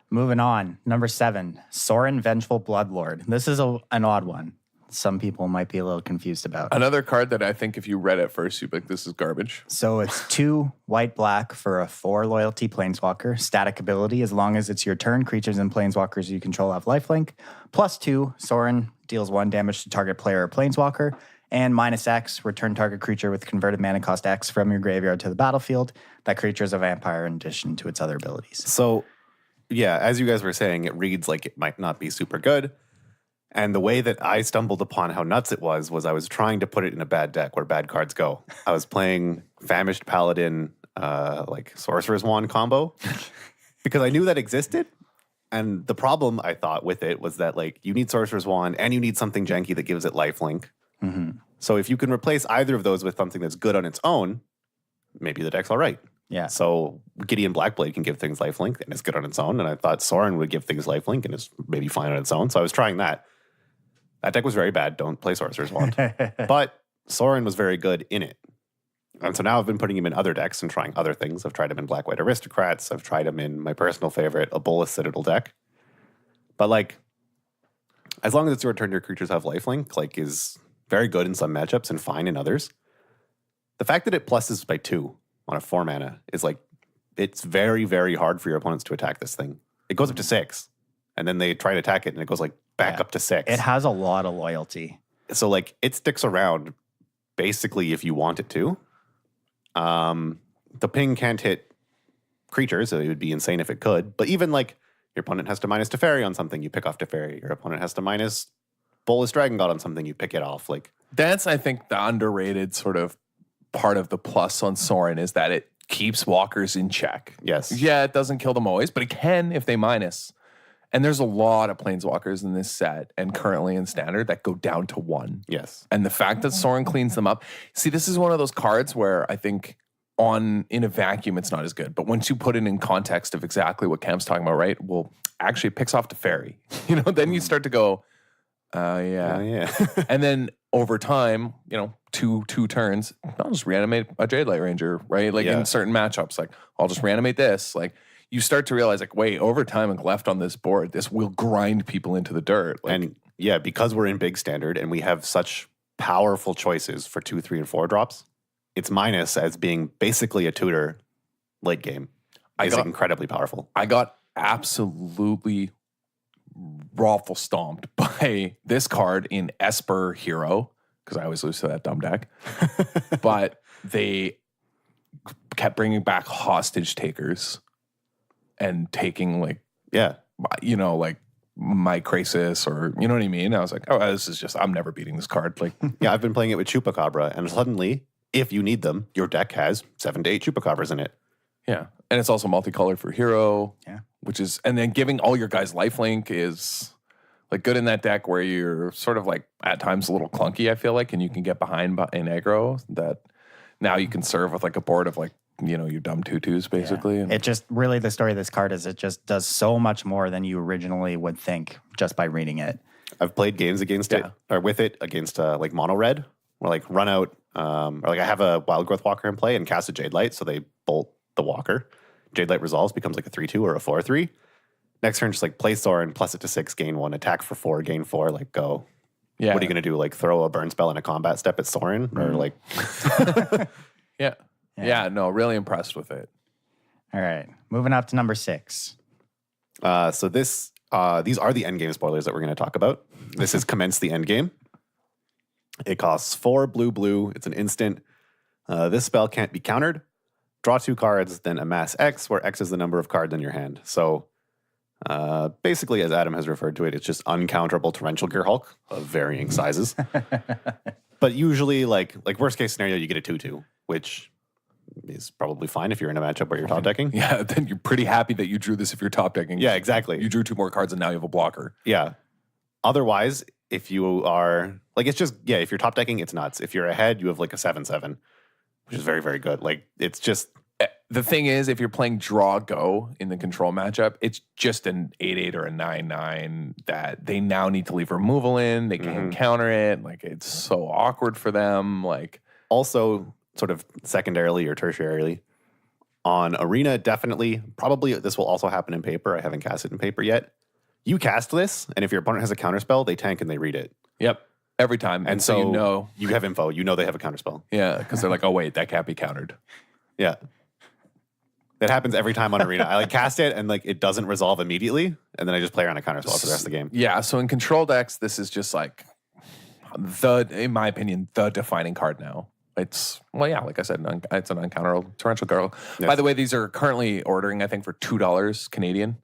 Moving on. Number 7, Sorin Vengeful Bloodlord. This is an odd one. Some people might be a little confused about. Another card that I think if you read it first, you'd be like, this is garbage. So it's 2 white-black for a 4 loyalty planeswalker. Static ability, as long as it's your turn, creatures and planeswalkers you control have lifelink. +2, Sorin deals 1 damage to target player or planeswalker. And -X, return target creature with converted mana cost X from your graveyard to the battlefield. That creature is a vampire in addition to its other abilities. So, yeah, as you guys were saying, it reads like it might not be super good. And the way that I stumbled upon how nuts it was I was trying to put it in a bad deck where bad cards go. I was playing Famished Paladin, like Sorcerer's Wand combo, because I knew that existed. And the problem I thought with it was that like you need Sorcerer's Wand and you need something janky that gives it lifelink. Mm-hmm. So if you can replace either of those with something that's good on its own, maybe the deck's all right. Yeah. So Gideon Blackblade can give things lifelink and it's good on its own. And I thought Sorin would give things lifelink and is maybe fine on its own. So I was trying that. That deck was very bad. Don't play Sorcerer's Wand. But Sorin was very good in it. And so now I've been putting him in other decks and trying other things. I've tried him in Black White Aristocrats. I've tried him in my personal favorite, a Bolas Citadel deck. But like, as long as it's your turn, your creatures have lifelink, like is very good in some matchups and fine in others. The fact that it pluses by 2 on a 4 mana is like, it's very, very hard for your opponents to attack this thing. It goes up to 6, and then they try to attack it, and it goes like back up to 6. It has a lot of loyalty. So like it sticks around basically if you want it to. The ping can't hit creatures, so it would be insane if it could. But even like your opponent has to minus Teferi on something, you pick off Teferi. Your opponent has to minus Bolus Dragon God on something, you pick it off. Like that's, I think, the underrated sort of part of the plus on Sorin is that it keeps walkers in check. Yes. Yeah, it doesn't kill them always, but it can if they minus. And there's a lot of planeswalkers in this set and currently in standard that go down to 1. Yes. And the fact that Sorin cleans them up. See, this is one of those cards where I think in a vacuum it's not as good. But once you put it in context of exactly what Cam's talking about, right? Well, actually it picks off Teferi. Then you start to go, yeah. And then over time, two turns, I'll just reanimate a Jade Light Ranger, right? Like in certain matchups, like I'll just reanimate this. Like you start to realize, like, wait, over time and left on this board, this will grind people into the dirt. Like, and yeah, because we're in big standard and we have such powerful choices for 2, 3, and 4 drops, its minus as being basically a tutor late game is incredibly powerful. I got absolutely raffle stomped by this card in Esper Hero, because I always lose to that dumb deck. But they kept bringing back hostage takers and taking like my Crisis, or you know what I mean? I was like, oh, this is just, I'm never beating this card. Like, yeah, I've been playing it with Chupacabra, and suddenly, if you need them, your deck has 7 to 8 Chupacabras in it. Yeah. And it's also multicolored for Hero. Yeah. Which is, and then giving all your guys lifelink is like good in that deck where you're sort of like at times a little clunky, I feel like, and you can get behind in aggro that now you can serve with like a board of like, your dumb tutus basically. Yeah. It just really, the story of this card is it just does so much more than you originally would think just by reading it. I've played games against it or with it against like mono red, where like run out, or like I have a Wild Growth Walker in play and cast a Jade Light, so they bolt the Walker. Jade Light resolves, becomes like a 3/2 or a 4/3. Next turn, just like play Sorin, plus it to 6, gain 1, attack for 4, gain 4, like go. Yeah. What are you going to do? Like throw a burn spell and a combat step at Sorin? Or like. Yeah, no, really impressed with it. All right. Moving up to number 6. So these are the endgame spoilers that we're going to talk about. This is Commence the Endgame. It costs 4 blue. It's an instant. This spell can't be countered. Draw 2 cards, then amass X, where X is the number of cards in your hand. So basically, as Adam has referred to it, it's just uncounterable Torrential Gear Hulk of varying sizes. But usually, like worst case scenario, you get a 2/2, which is probably fine if you're in a matchup where you're top decking. Yeah, then you're pretty happy that you drew this if you're top decking. Yeah, exactly. You drew 2 more cards and now you have a blocker. Yeah. Otherwise, if you are, like, it's just, if you're top decking, it's nuts. If you're ahead, you have like a 7/7, which is very, very good. Like, it's just. The thing is, if you're playing draw go in the control matchup, it's just an 8/8 or a 9/9 that they now need to leave removal in. They can't counter it. Like, it's so awkward for them. Like, also, sort of secondarily or tertiarily, on Arena, definitely, probably this will also happen in paper. I haven't cast it in paper yet. You cast this, and if your opponent has a counterspell, they tank and they read it. Yep. Every time. And so you have info. You know they have a counterspell. Yeah, because they're like, oh, wait, that can't be countered. Yeah. That happens every time on Arena. I like cast it and like it doesn't resolve immediately, and then I just play around a counterspell for the rest of the game. Yeah, so in control decks, this is just like in my opinion, the defining card now. It's, like I said, it's an uncounterable Torrential Girl. Yes. By the way, these are currently ordering, I think, for $2 Canadian.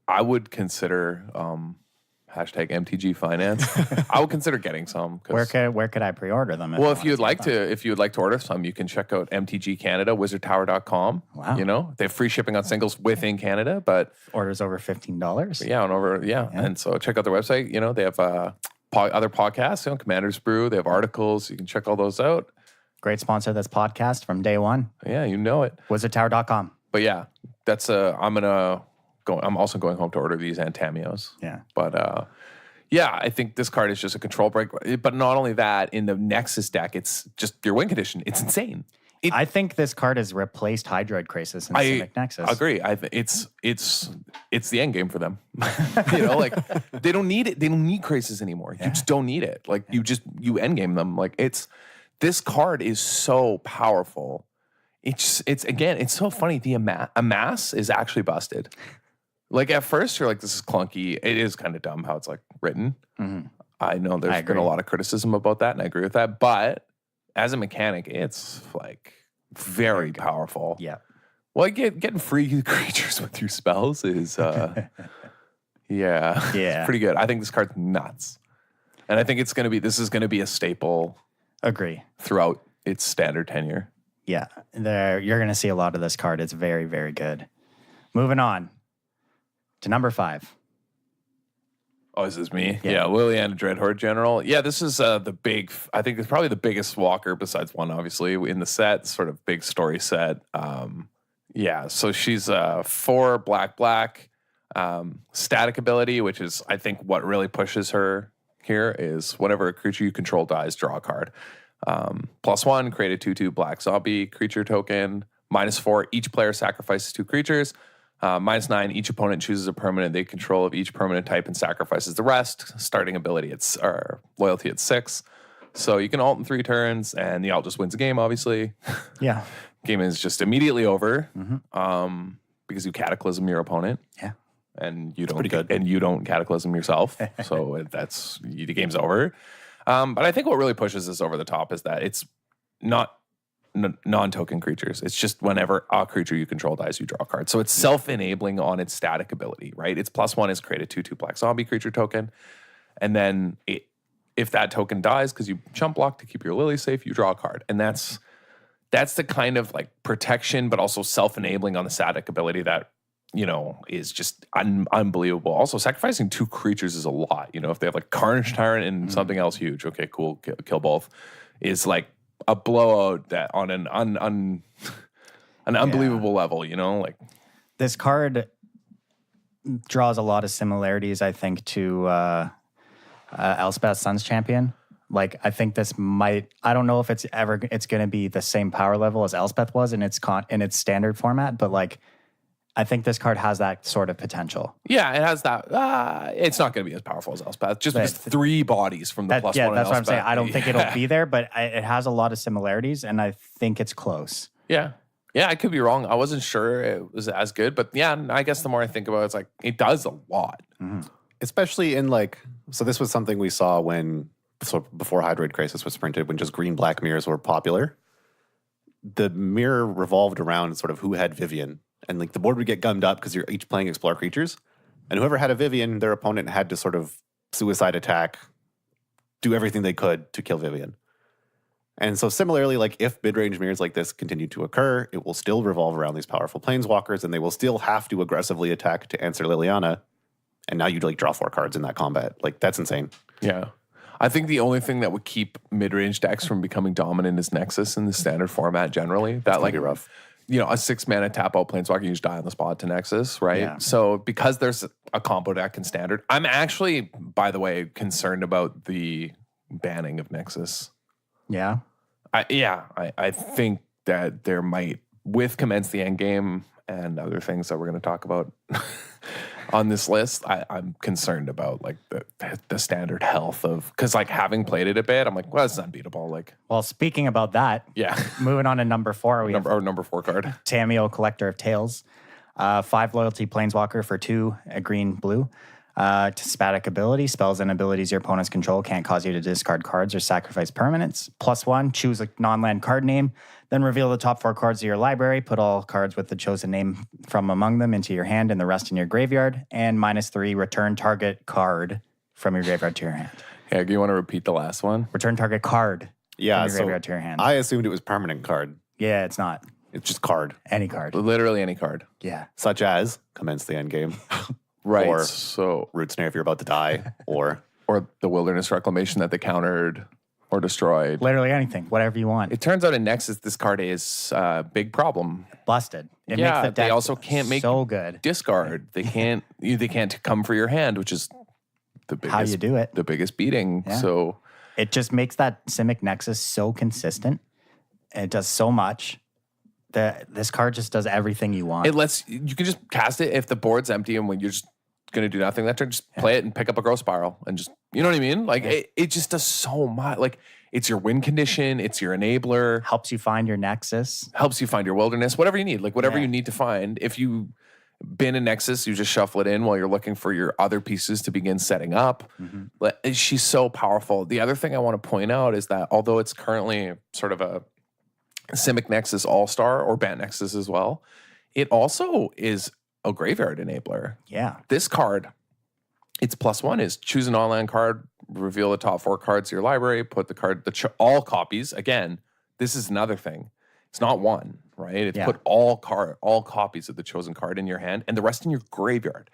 I would consider hashtag MTG Finance. I would consider getting some. Where could I pre-order them? If you'd like to order some, you can check out MTG Canada, wizardtower.com. Wow. They have free shipping on singles within Canada, but orders over $15. Yeah. And so check out their website. They have other podcasts, Commander's Brew. They have articles. You can check all those out. Great sponsor of this podcast from day one. Yeah, you know it. Wizardtower.com. But yeah, that's I'm also going home to order these Antamios. Yeah. But I think this card is just a control break. But not only that, in the Nexus deck, it's just your win condition. It's insane. I think this card has replaced Hydroid Crisis in Simic Nexus. I agree. It's the end game for them. They don't need it. They don't need Crisis anymore. You just don't need it. Like you end game them. Like This card is so powerful. It's so funny. The amass is actually busted. Like at first you're like, this is clunky. It is kind of dumb how it's like written. Mm-hmm. I know there's been a lot of criticism about that, and I agree with that. But as a mechanic, it's like very powerful. Yeah. Well, getting free creatures with your spells is it's pretty good. I think this card's nuts. And I think this is gonna be a staple. Agree. Throughout its standard tenure. Yeah. You're gonna see a lot of this card. It's very, very good. Moving on to number 5. Oh, is this me? Yeah, Liliana Dreadhorde General. Yeah, this is I think it's probably the biggest walker besides one, obviously, in the set, sort of big story set. So she's 4 black, static ability, which is, I think, what really pushes her here is whenever a creature you control dies, draw a card. +1, create a 2/2 black zombie creature token. -4, each player sacrifices 2 creatures. -9, each opponent chooses a permanent they control of each permanent type and sacrifices the rest. Starting ability, loyalty at 6. So you can ult in 3 turns, and the ult just wins the game, obviously. Yeah. Game is just immediately over because you cataclysm your opponent. Yeah. And you don't cataclysm yourself. So the game's over. But I think what really pushes this over the top is that it's not non-token creatures. It's just whenever a creature you control dies, you draw a card. So it's self-enabling on its static ability, right? Its +1 is create a 2/2 black zombie creature token. And then if that token dies because you chump block to keep your Lily safe, you draw a card. And that's the kind of like protection, but also self-enabling on the static ability that, is just unbelievable. Also, sacrificing 2 creatures is a lot. If they have like Carnage Tyrant and something else huge, okay, cool, kill both, is like a blowout that on an unbelievable level, like this card draws a lot of similarities, I think, to Elspeth Sun's Champion. Like, I think this I don't know if it's going to be the same power level as Elspeth was in its standard format, but like, I think this card has that sort of potential. Yeah, it has that. It's not going to be as powerful as Elspeth, just because 3 bodies from the +1. Yeah, that's what I'm saying. I don't think it'll be there, but it has a lot of similarities, and I think it's close. Yeah. Yeah, I could be wrong. I wasn't sure it was as good, but yeah, I guess the more I think about it, it's like, it does a lot. Mm-hmm. Especially in so this was something we saw before Hydroid Crisis was printed, when just green-black mirrors were popular. The mirror revolved around sort of who had Vivian. And like the board would get gummed up because you're each playing Explore creatures. And whoever had a Vivian, their opponent had to sort of suicide attack, do everything they could to kill Vivian. And so similarly, like if mid-range mirrors like this continue to occur, it will still revolve around these powerful planeswalkers, and they will still have to aggressively attack to answer Liliana. And now you like draw 4 cards in that combat. Like, that's insane. Yeah. I think the only thing that would keep mid-range decks from becoming dominant is Nexus in the standard format generally. That like be rough. A 6-mana tap-out planeswalker, you just die on the spot to Nexus, right? Yeah. So because there's a combo deck in standard, I'm actually, by the way, concerned about the banning of Nexus. Yeah? I think that there might, with Commence the Endgame and other things that we're going to talk about on this list, I'm concerned about like the standard health of, because like having played it a bit, I'm like, well, it's unbeatable. Like, well, speaking about that, moving on to number 4, we have number 4 card, Tamiyo, Collector of Tales, 5 loyalty planeswalker for 2, a green-blue. Static ability, spells and abilities your opponents control can't cause you to discard cards or sacrifice permanents. +1, choose a non-land card name, then reveal the top 4 cards of your library, put all cards with the chosen name from among them into your hand and the rest in your graveyard, and -3, return target card from your graveyard to your hand. Yeah, do you want to repeat the last one? Return target card from your graveyard to your hand. I assumed it was permanent card. Yeah, it's not. It's just card. Any card. Literally any card. Yeah. Such as Commence the Endgame. Right. Or so Root Snare if you're about to die, or the Wilderness Reclamation that they countered or destroyed. Literally anything, whatever you want. It turns out in Nexus, this card is a big problem. Busted. It makes the deck they also can't make so good. Discard. They can't. They can't come for your hand, which is the biggest. How you do it. The biggest beating. Yeah. So it just makes that Simic Nexus so consistent. And it does so much. This card just does everything you want. You can just cast it if the board's empty and when you're just going to do nothing that turn, just play it and pick up a growth spiral and just, you know what I mean? Like it just does so much. Like It's your win condition. It's your enabler. Helps you find your nexus. Helps you find your wilderness. Whatever you need. Like whatever you need to find. If you bin a nexus, you just shuffle it in while you're looking for your other pieces to begin setting up. She's so powerful. The other thing I want to point out is that although it's currently sort of a Simic Nexus All-Star or Bant Nexus as well, it also is a graveyard enabler. Yeah. This card, its +1 is choose an online card, reveal the top 4 cards of your library, put the card, all copies. Again, this is another thing. It's not one, right? It's put all copies of the chosen card in your hand and the rest in your graveyard.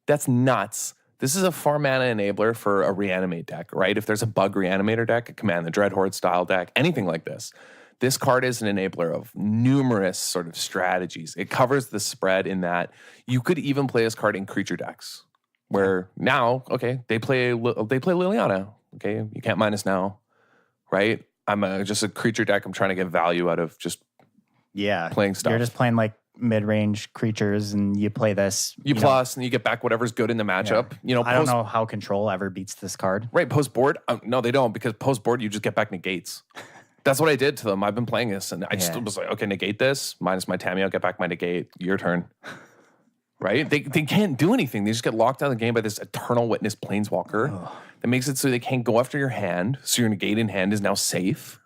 That's nuts. This is a 4 mana enabler for a reanimate deck, right? If there's a bug reanimator deck, a Command the Dreadhorde style deck, anything like this. This card is an enabler of numerous sort of strategies. It covers the spread in that you could even play this card in creature decks, where now, okay, they play Liliana. Okay, you can't minus now, right? I'm just a creature deck. I'm trying to get value out of just playing stuff. You're just playing like mid-range creatures, and you play this. You plus, and you get back whatever's good in the matchup. You know, I don't know how control ever beats this card. Right, post board. No, they don't, because post board you just get back negates. That's what I did to them. I've been playing this, and I just was like, okay, negate this, minus my Tamiyo, get back my negate. Your turn. Right? They can't do anything. They just get locked out of the game by this Eternal Witness Planeswalker that makes it so they can't go after your hand. So your negate in hand is now safe.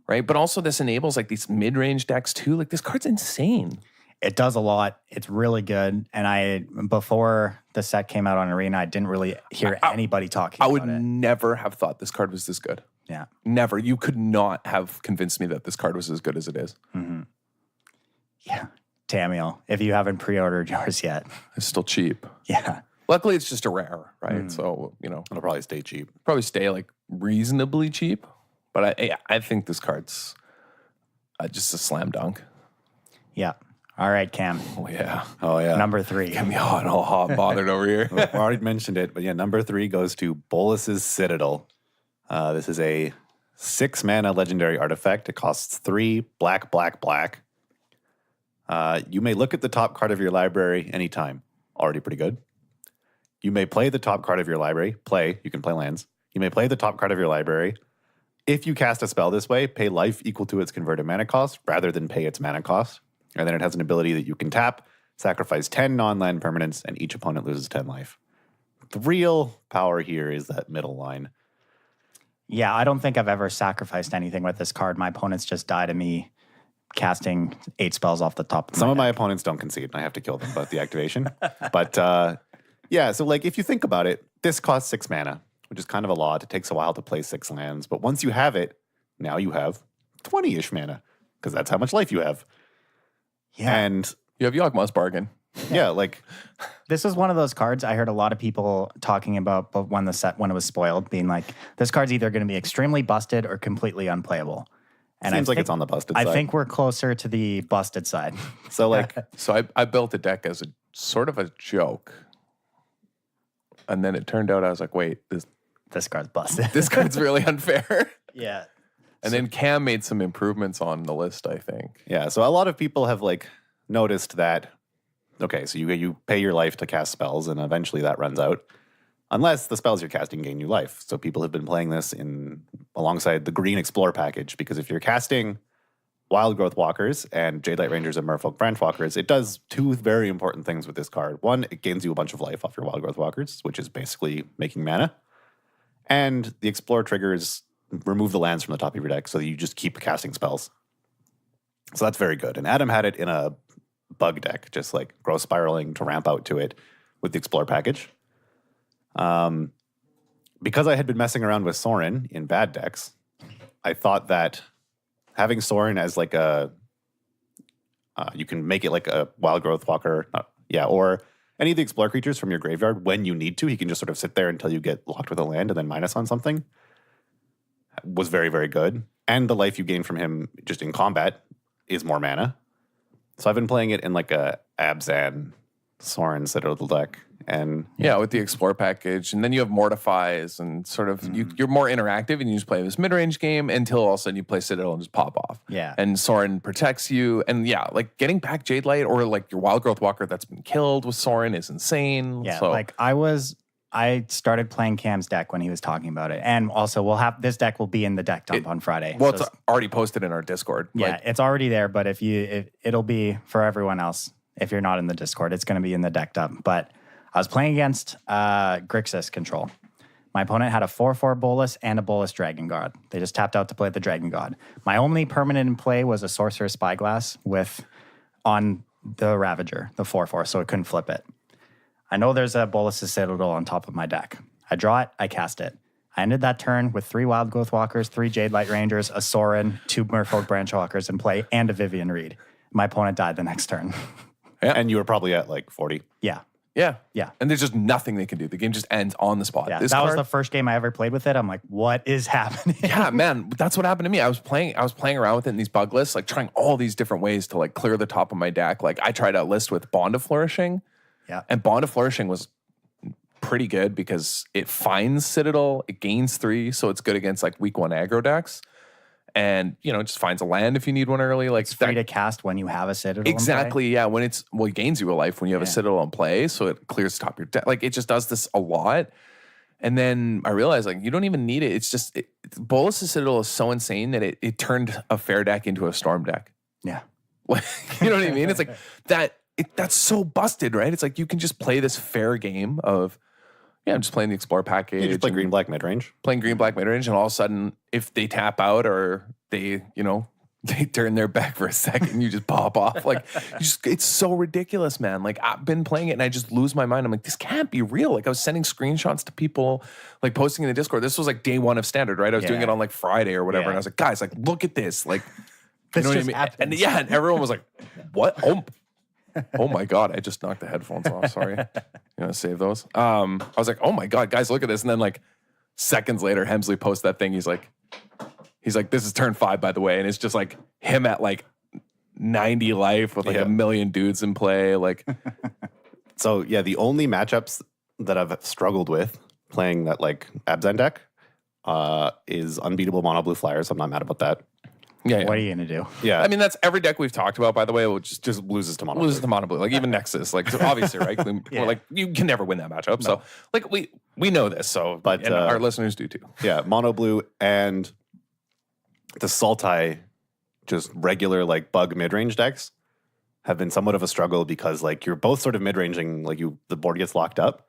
Right? But also this enables like these mid-range decks too. Like this card's insane. It does a lot. It's really good. And before the set came out on Arena, I didn't really hear anybody talking about it. I would never have thought this card was this good. Yeah. Never. You could not have convinced me that this card was as good as it is. Yeah. Tamiel, if you haven't pre-ordered yours yet. It's still cheap. Yeah. Luckily, it's just a rare, right? So, you know. It'll probably stay cheap. Probably stay like reasonably cheap. But I think this card's just a slam dunk. Yeah. All right, Cam. Oh, yeah. Oh, yeah. Number 3. Get me all hot and bothered over here. I already mentioned it, but yeah, number 3 goes to Bolas's Citadel. This is a 6 mana legendary artifact. It costs 3 black, black, black. You may look at the top card of your library anytime. Already pretty good. You may play the top card of your library. You can play lands. You may play the top card of your library. If you cast a spell this way, pay life equal to its converted mana cost rather than pay its mana cost. And then it has an ability that you can tap, sacrifice 10 non-land permanents, and each opponent loses 10 life. The real power here is that middle line. Yeah, I don't think I've ever sacrificed anything with this card. My opponents just die to me casting 8 spells off the top of Some of my opponents don't concede, and I have to kill them about the activation. But yeah, so like if you think about it, this costs 6 mana, which is kind of a lot. It takes a while to play 6 lands. But once you have it, now you have 20-ish mana, because that's how much life you have. Yeah. And You have Yawgmoth's bargain. yeah, like This is one of those cards I heard a lot of people talking about, but when it was spoiled, being like, this card's either going to be extremely busted or completely unplayable. And seems like it's on the busted side. I think we're closer to the busted side. So like So I built a deck as a sort of a joke. And then it turned out I was like, wait, This card's busted. this card's really unfair. Yeah. And then Cam made some improvements on the list, I think. yeah, so a lot of people have like noticed that. Okay, so you pay your life to cast spells, and eventually that runs out, unless the spells you're casting gain you life. So people have been playing this alongside the Green Explore package, because if you're casting Wild Growth Walkers and Jadelight Rangers and Merfolk Branch Walkers, it does 2 very important things with this card. One, it gains you a bunch of life off your Wild Growth Walkers, which is basically making mana. And the Explore triggers remove the lands from the top of your deck so that you just keep casting spells. So that's very good. And Adam had it in a bug deck, just like Growth Spiraling to ramp out to it with the Explore package. Because I had been messing around with Sorin in bad decks, I thought that having Sorin as like you can make it like a Wild Growth Walker, or any of the Explore creatures from your graveyard when you need to. He can just sort of sit there until you get locked with a land and then minus on something. Was very, very good. And the life you gain from him just in combat is more mana. So I've been playing it in like a Abzan Sorin Citadel deck. And yeah, with the Explore package. And then you have Mortifies and sort of you're more interactive, and you just play this mid-range game until all of a sudden you play Citadel and just pop off. Yeah. And Sorin protects you. And yeah, like getting back Jadelight or like your Wild Growth Walker that's been killed with Sorin is insane. Yeah. So, Like I I started playing Cam's deck when he was talking about it. And also, this deck will be in the deck dump on Friday. Well, it's already posted in our Discord. Yeah, it's already there, but it'll be for everyone else. If you're not in the Discord, it's going to be in the deck dump. But I was playing against Grixis control. My opponent had a 4/4 Bolus and a Bolus Dragon God. They just tapped out to play the Dragon God. My only permanent in play was a Sorcerer Spyglass on the Ravager, the 4/4, so it couldn't flip it. I know there's a Bolus Citadel on top of my deck. I draw it, I cast it. I ended that turn with 3 Wild Growth Walkers, 3 Jade Light Rangers, a Sorin, 2 Merfolk Branch Walkers in play, and a Vivian Reed. My opponent died the next turn. Yeah. And you were probably at like 40. Yeah. Yeah. And there's just nothing they can do. The game just ends on the spot. Yeah, that was the first game I ever played with it. I'm like, what is happening? Yeah, man, that's what happened to me. I was playing around with it in these bug lists, like trying all these different ways to like clear the top of my deck. Like I tried out list with Bond of Flourishing. Yeah. And Bond of Flourishing was pretty good because it finds Citadel, it gains 3, so it's good against like week 1 aggro decks. And, it just finds a land if you need one early. Like it's free to cast when you have a Citadel exactly, in play. Yeah. When it gains you a life when you have a Citadel in play, so it clears the top of your deck. Like, it just does this a lot. And then I realized, like, you don't even need it. It's just, Bolus' Citadel is so insane that it turned a fair deck into a storm deck. Yeah. Like, you know what I mean? It's like, that's so busted, right? It's like, you can just play this fair game of, I'm just playing the Explore package. You just play green-black midrange. Playing green-black midrange, and all of a sudden, if they tap out or they, they turn their back for a second, you just pop off. Like, it's so ridiculous, man. Like, I've been playing it, and I just lose my mind. I'm like, this can't be real. Like, I was sending screenshots to people, like, posting in the Discord. This was, like, day 1 of Standard, right? I was doing it on, like, Friday or whatever, and I was like, guys, like, look at this. Like, you know what I mean? Happens. And everyone was like, what? Oh my God, I just knocked the headphones off. Sorry. You want to save those? I was like, oh my God, guys, look at this. And then like seconds later, Hemsley posts that thing. He's like, this is turn 5, by the way. And it's just like him at like 90 life with like a million dudes in play. Like, so yeah, the only matchups that I've struggled with playing that like Abzan deck is unbeatable mono blue flyers. I'm not mad about that. Yeah. What are you gonna do? Yeah. I mean, that's every deck we've talked about, by the way, which Just loses to mono loses to mono blue. Like even Nexus, like so obviously, right? We're like, you can never win that matchup. No. So like we know this. So but and our listeners do too. Yeah, mono blue and the Sultai, just regular like bug mid-range decks have been somewhat of a struggle because like you're both sort of mid-ranging, like the board gets locked up.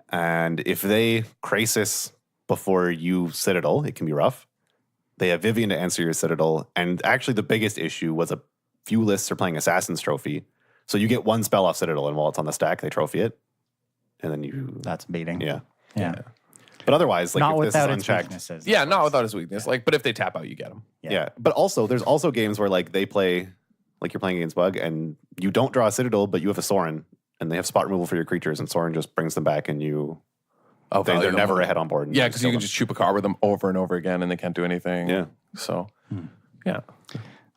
And if they Crisis before you Citadel, it can be rough. They have Vivian to answer your Citadel. And actually the biggest issue was a few lists are playing Assassin's Trophy. So you get 1 spell off Citadel, and while it's on the stack, they trophy it. And then that's beating. Yeah. But otherwise, like not if this is without its unchecked. weaknesses. Yeah, not without his weakness. Like, but if they tap out, you get them. Yeah. But also, there's also games where like they play, like you're playing against Bug, and you don't draw a Citadel, but you have a Sorin, and they have spot removal for your creatures, and Sorin just brings them back, and they're never ahead on board. Yeah, because you can just Chupacabra them over and over again, and they can't do anything. Yeah. So, yeah.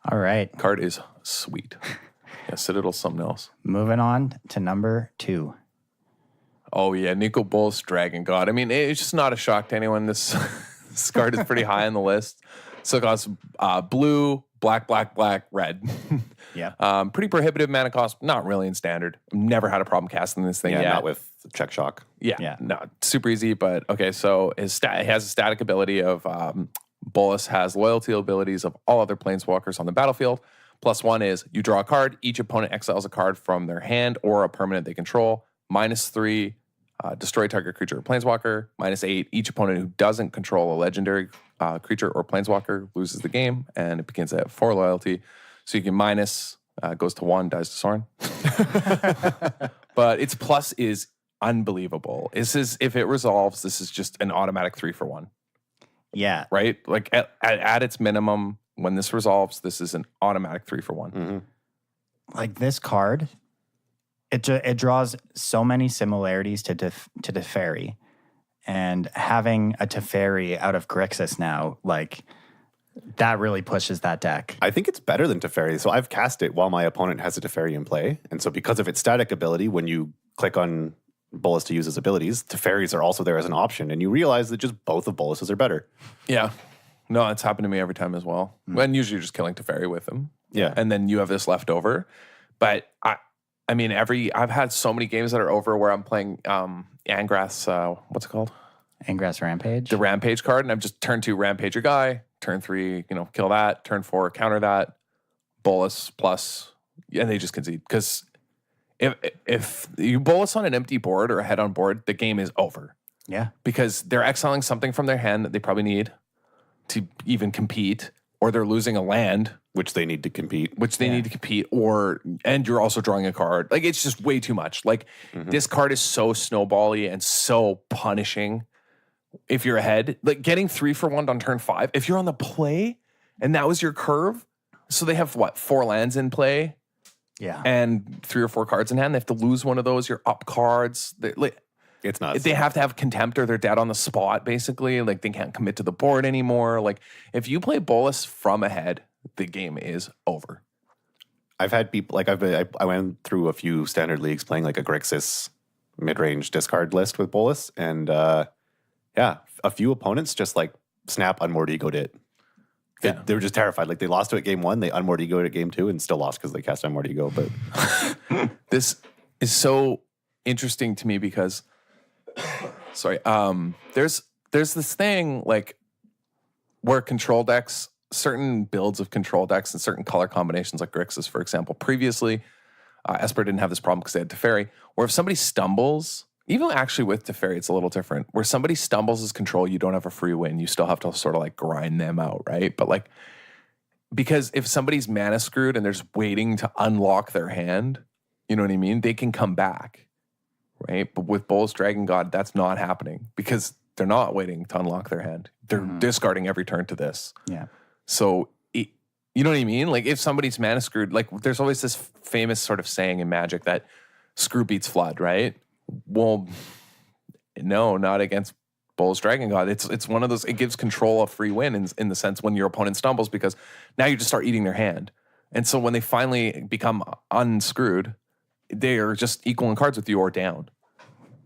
All right. Card is sweet. Yeah, Citadel's something else. Moving on to number 2. Oh, yeah, Nico Bolus Dragon God. I mean, it's just not a shock to anyone. This card is pretty high on the list. So it costs blue, black, red. Yeah. Pretty prohibitive mana cost. Not really in Standard. Never had a problem casting this thing yet. not with check shock. Yeah. No, super easy. But okay, so it has a static ability of Bolus has loyalty abilities of all other planeswalkers on the battlefield. +1 is you draw a card. Each opponent exiles a card from their hand or a permanent they control. -3, destroy target creature or planeswalker. -8, each opponent who doesn't control a legendary creature or planeswalker loses the game, and it begins at 4 loyalty. So you can minus, goes to 1, dies to Sorin. But its plus is unbelievable. If it resolves, this is just an automatic 3 for 1. Yeah. Right? Like at its minimum, when this resolves, this is an automatic 3 for 1. Mm-hmm. Like this card, it draws so many similarities to Teferi. And having a Teferi out of Grixis now, like, that really pushes that deck. I think it's better than Teferi. So I've cast it while my opponent has a Teferi in play. And so because of its static ability, when you click on Bolus to use his abilities, Teferis are also there as an option. And you realize that just both of Boluses are better. Yeah. No, it's happened to me every time as well. And usually you're just killing Teferi with them. Yeah. And then you have this left over. But I mean, I've had so many games that are over where I'm playing Angrath's, what's it called? Ingress Rampage. The Rampage card, and I'm just turn 2 Rampage your guy, turn 3, kill that, turn 4 counter that, bolus plus, and they just concede. Because if you bolus on an empty board or a head on board, the game is over. Yeah. Because they're exiling something from their hand that they probably need to even compete, or they're losing a land. Which they need to compete. And you're also drawing a card. Like, it's just way too much. Like, this card is so snowbally and so punishing if you're ahead. Like, getting 3 for 1 on turn 5, if you're on the play and that was your curve, so they have, 4 lands in play? Yeah. And 3 or 4 cards in hand. They have to lose one of those. You're up cards. It's not. They have to have contempt or they're dead on the spot, basically. Like, they can't commit to the board anymore. Like, if you play Bolus from ahead, the game is over. I've had people, like, I went through a few standard leagues playing like a Grixis mid-range discard list with Bolus, and a few opponents just like snap Unmortigoed it. They were just terrified. Like, they lost to it game 1, they Unmortigoed it game 2, and still lost because they cast Unmortigo. But this is so interesting to me because, sorry, there's this thing like where control decks, certain builds of control decks and certain color combinations, like Grixis, for example. Previously, Esper didn't have this problem because they had Teferi, where if somebody stumbles, even actually with Teferi, it's a little different. Where somebody stumbles as control, you don't have a free win. You still have to sort of like grind them out, right? But like, because if somebody's mana screwed and they're just waiting to unlock their hand, you know what I mean? They can come back, right? But with Bolus Dragon God, that's not happening because they're not waiting to unlock their hand. They're discarding every turn to this. Yeah. So, you know what I mean? Like, if somebody's mana screwed, like, there's always this famous sort of saying in Magic that screw beats flood, right? Well, no, not against Bolus Dragon God. It's one of those, it gives control a free win in the sense when your opponent stumbles, because now you just start eating their hand. And so when they finally become unscrewed, they are just equal in cards with you or down.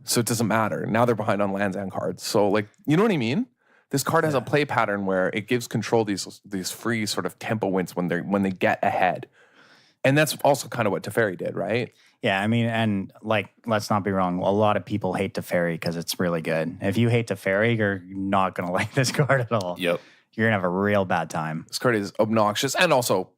So it doesn't matter. Now they're behind on lands and cards. So, like, you know what I mean? This card has a play pattern where it gives control these free sort of tempo wins when they get ahead. And that's also kind of what Teferi did, right? Yeah, I mean, and like, let's not be wrong. A lot of people hate Teferi because it's really good. If you hate Teferi, you're not going to like this card at all. Yep. You're going to have a real bad time. This card is obnoxious, and also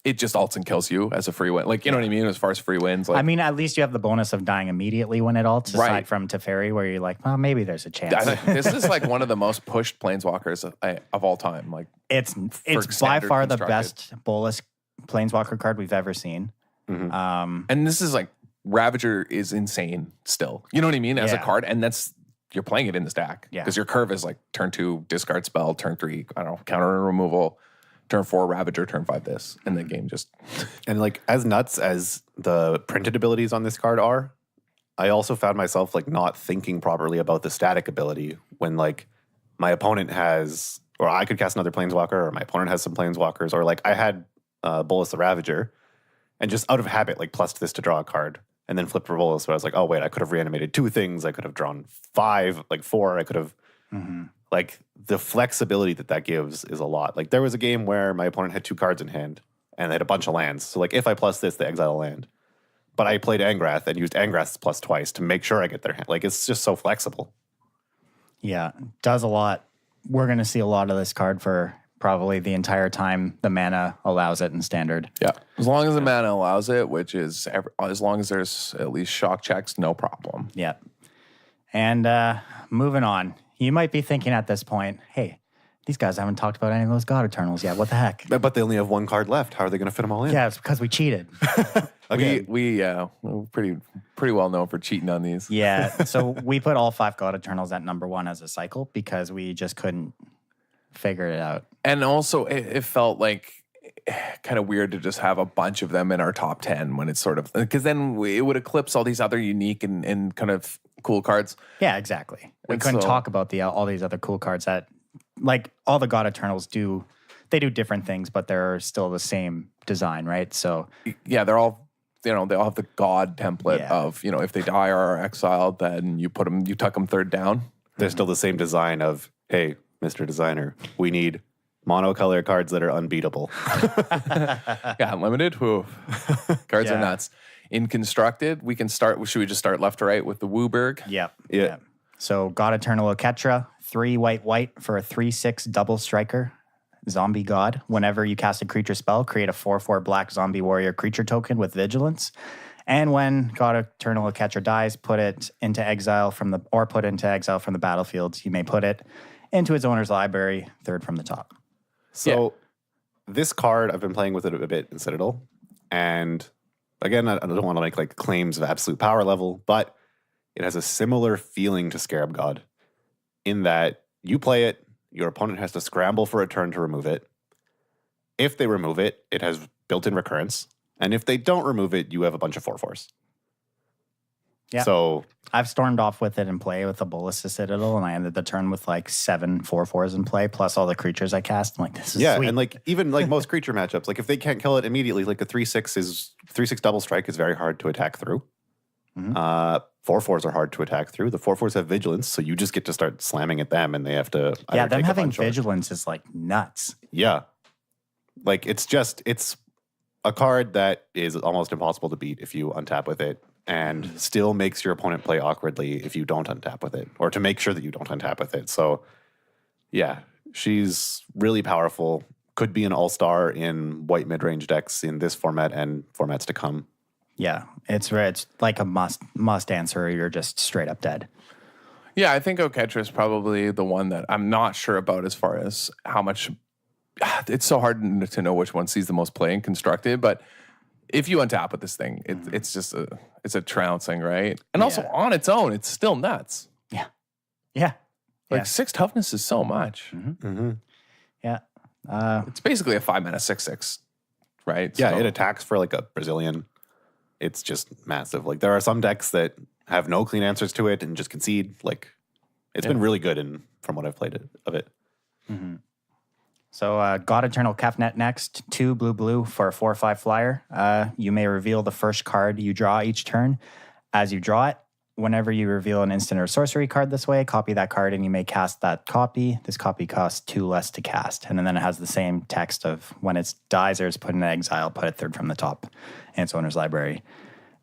it just ults and kills you as a free win. Like, you know what I mean? As far as free wins. Like, I mean, at least you have the bonus of dying immediately when it ults, aside from Teferi, where you're like, well, maybe there's a chance. This is like one of the most pushed planeswalkers of all time. Like, it's by far the best Bolus Planeswalker card we've ever seen. Mm-hmm. And this is like, Ravager is insane still. You know what I mean? As a card, and you're playing it in the stack. Yeah. Because your curve is like turn 2, discard spell, turn 3, I don't know, counter and removal, turn 4, Ravager, turn 5, this. And the game just... And like, as nuts as the printed abilities on this card are, I also found myself like not thinking properly about the static ability when like my opponent has, or I could cast another Planeswalker, or my opponent has some Planeswalkers, or like I had Bolus the Ravager, and just out of habit, like plussed this to draw a card, and then flipped for Bolus. So I was like, oh wait, I could have reanimated 2 things. I could have drawn 5, like 4. I could have, like, the flexibility that gives is a lot. Like, there was a game where my opponent had 2 cards in hand, and they had a bunch of lands. So like, if I plus this, they exile a land. But I played Angrath and used Angrath's plus twice to make sure I get their hand. Like, it's just so flexible. Yeah, does a lot. We're going to see a lot of this card for probably the entire time the mana allows it in standard. Yeah. As long as the mana allows it, which is as long as there's at least shock checks, no problem. Yeah. And moving on. You might be thinking at this point, hey, these guys haven't talked about any of those God Eternals yet. What the heck? But they only have 1 card left. How are they going to fit them all in? Yeah, it's because we cheated. We're pretty well known for cheating on these. Yeah. So we put all 5 God Eternals at number 1 as a cycle because we just couldn't figure it out. And also, it felt like kind of weird to just have a bunch of them in our top 10 when it's sort of, because then it would eclipse all these other unique and kind of cool cards. Yeah, exactly. We And couldn't so- talk about all these other cool cards that, like, all the God Eternals do. They do different things, but they're still the same design, right? So Yeah, they're all, they all have the God template of, if they die or are exiled, then you tuck them 3rd down. They're still the same design of, hey, Mr. Designer, we need Monocolor cards that are unbeatable. Yeah, unlimited. Oof. Cards are nuts. In constructed, we can start. Should we just start left to right with the Wooburg? Yep. Yeah. So God Eternal Oketra, 3 white for a 3/6 double striker. Zombie God. Whenever you cast a creature spell, create a 4/4 black zombie warrior creature token with vigilance. And when God Eternal Oketra dies, put it into exile from the battlefield. You may put it into its owner's library, third from the top. So this card, I've been playing with it a bit in Citadel. And again, I don't want to make like claims of absolute power level, but it has a similar feeling to Scarab God in that you play it, your opponent has to scramble for a turn to remove it. If they remove it, it has built-in recurrence. And if they don't remove it, you have a bunch of 4/4s. Yeah. So I've stormed off with it in play with the Bolus to Citadel, and I ended the turn with like 7 4/4s in play, plus all the creatures I cast. I'm like, this is sweet. and like even like most creature matchups, like if they can't kill it immediately, like a 3/6 double strike is very hard to attack through. 4/4s are hard to attack through. The 4/4s have vigilance, so you just get to start slamming at them, and they have to either them take a having bunch or- vigilance is like nuts. Yeah, like it's a card that is almost impossible to beat if you untap with it, and still makes your opponent play awkwardly if you don't untap with it, or to make sure that you don't untap with it. So, yeah, she's really powerful. Could be an all-star in white mid-range decks in this format and formats to come. Yeah, it's like a must answer, or you're just straight up dead. Yeah, I think Oketra is probably the one that I'm not sure about as far as how much. It's so hard to know which one sees the most play in constructed, but if you untap with this thing, it's just it's a trouncing, right? And also on its own, it's still nuts. Yeah. Like 6 toughness is so much. Yeah. It's basically a 5-mana 6/6, right? Yeah, So- it attacks for like a Brazilian. It's just massive. Like there are some decks that have no clean answers to it and just concede. Like it's been really good from what I've played of it. So God Eternal Kefnet next, 2 blue for a 4/5 flyer. You may reveal the first card you draw each turn. As you draw it, whenever you reveal an instant or sorcery card this way, copy that card and you may cast that copy. This copy costs 2 less to cast. And then it has the same text of when it dies or is put in exile, put it third from the top in its owner's library.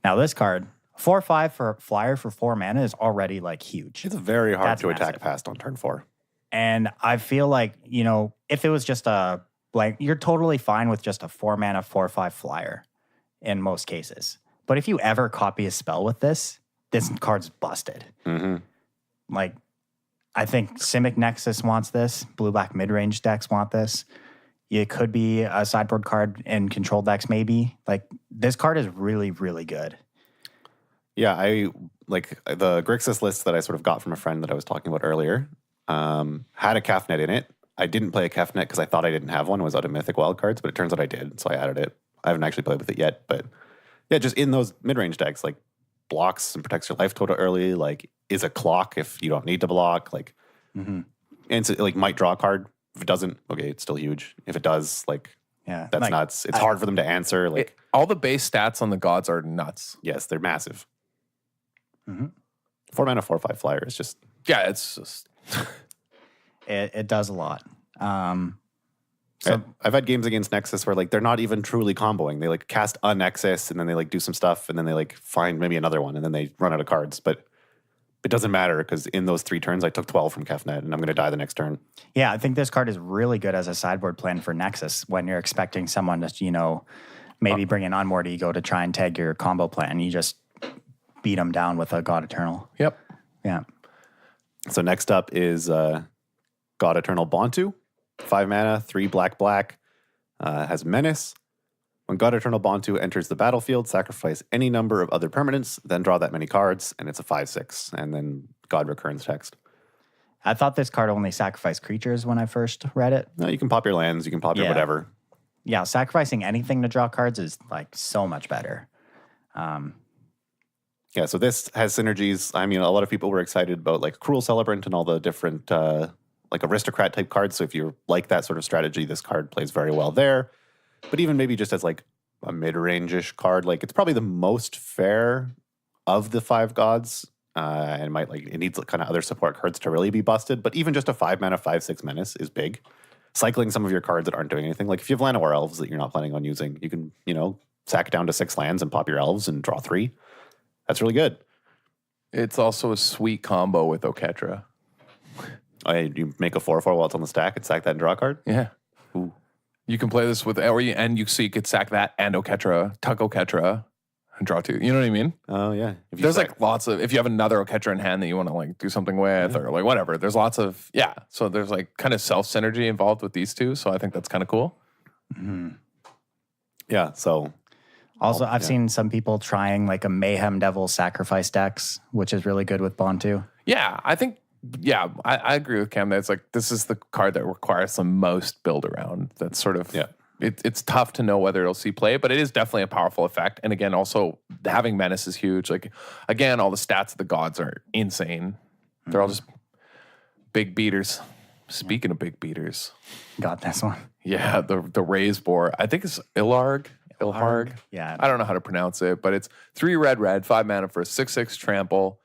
Now this card, 4/5 for flyer for 4 mana is already like huge. It's very hard That's to attack massive. past on turn 4. And I feel like, if it was just a blank, you're totally fine with just a 4 mana 4/5 flyer in most cases. But if you ever copy a spell with this card's busted. Like, I think Simic Nexus wants this. Blue-black mid-range decks want this. It could be a sideboard card in control decks, maybe. Like, this card is really, really good. Yeah, I like the Grixis list that I sort of got from a friend that I was talking about earlier. Had a Kefnet in it. I didn't play a Kefnet because I thought I didn't have one. It was out of Mythic Wildcards, but it turns out I did, so I added it. I haven't actually played with it yet, but yeah, just in those mid-range decks, like blocks and protects your life total early, like is a clock if you don't need to block, like and so, like might draw a card. If it doesn't, okay, it's still huge. If it does, like Yeah. that's like, nuts. It's hard for them to answer. Like all the base stats on the gods are nuts. yes, they're massive. 4 mana 4/5 flyer is just Yeah, it's just It does a lot. I've had games against Nexus where like they're not even truly comboing. They like cast a Nexus and then they like do some stuff and then they like find maybe another one and then they run out of cards. But it doesn't matter because in those 3 turns I took 12 from Kefnet and I'm going to die the next turn. Yeah, I think this card is really good as a sideboard plan for Nexus when you're expecting someone to, maybe bring in Unmoored Ego to try and tag your combo plan. You just beat them down with a God Eternal. Yep. Yeah. So next up is God Eternal Bontu, 5 mana, 3 black, has Menace. When God Eternal Bontu enters the battlefield, sacrifice any number of other permanents, then draw that many cards, and it's a 5/6, and then God Recurrence text. I thought this card only sacrificed creatures when I first read it. No, you can pop your lands, you can pop your Yeah. whatever. Yeah, sacrificing anything to draw cards is like so much better. Yeah, so this has synergies. I mean, a lot of people were excited about like Cruel Celebrant and all the different like aristocrat type cards. So if you like that sort of strategy, this card plays very well there. But even maybe just as like a mid-range-ish card, like it's probably the most fair of the 5 gods. And it needs kind of other support cards to really be busted. But even just a 5 mana 5/6 menace is big. cycling some of your cards that aren't doing anything. Like if you have Llanowar elves that you're not planning on using, you can, sack down to 6 lands and pop your elves and draw 3. That's really good. It's also a sweet combo with Oketra. Oh, yeah, you make a 4/4 while it's on the stack and sack that and draw a card? Yeah. Ooh. You can play this with, so you could sack that and Oketra, tuck Oketra, and draw 2. You know what I mean? Oh, yeah. There's like lots of, if you have another Oketra in hand that you want to like do something with or like whatever, there's lots of, so there's like kind of self-synergy involved with these two. So I think that's kind of cool. Mm-hmm. Yeah, so. Also, I've seen some people trying like a Mayhem Devil sacrifice decks, which is really good with Bond too. Yeah, I think, I agree with Cam that it's like, this is the card that requires the most build around. That's sort of, it's tough to know whether it'll see play, but it is definitely a powerful effect. And again, also having Menace is huge. Like, again, all the stats of the gods are insane. They're all just big beaters. Speaking of big beaters. Got this one. Yeah, the raise boar. I think it's Ilharg. Yeah. I don't know how to pronounce it, but it's 3 red, 5 mana for a 6/6 trample.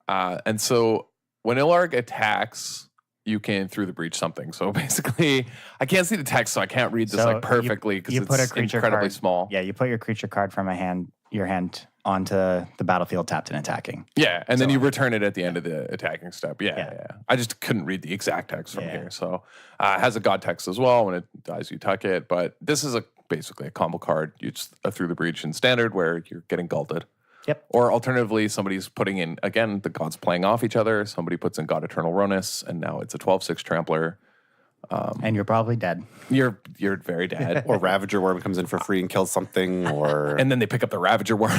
And so when Ilharg attacks, you can through the breach something. So basically, I can't see the text, so I can't read this like perfectly because it's incredibly small. Yeah, you put your creature card from your hand onto the battlefield tapped and attacking. Yeah, and then you return it at the end of the attacking step. Yeah. I just couldn't read the exact text from here. So it has a god text as well. When it dies, you tuck it. But this is basically a combo card. You just through the breach in standard where you're getting gulted. Yep. Or alternatively, somebody's putting in, again, the gods playing off each other. Somebody puts in God Eternal Ronus, and now it's a 12/6 trampler. And you're probably dead. You're very dead. Or Ravager Worm comes in for free and kills something, or... And then they pick up the Ravager Worm.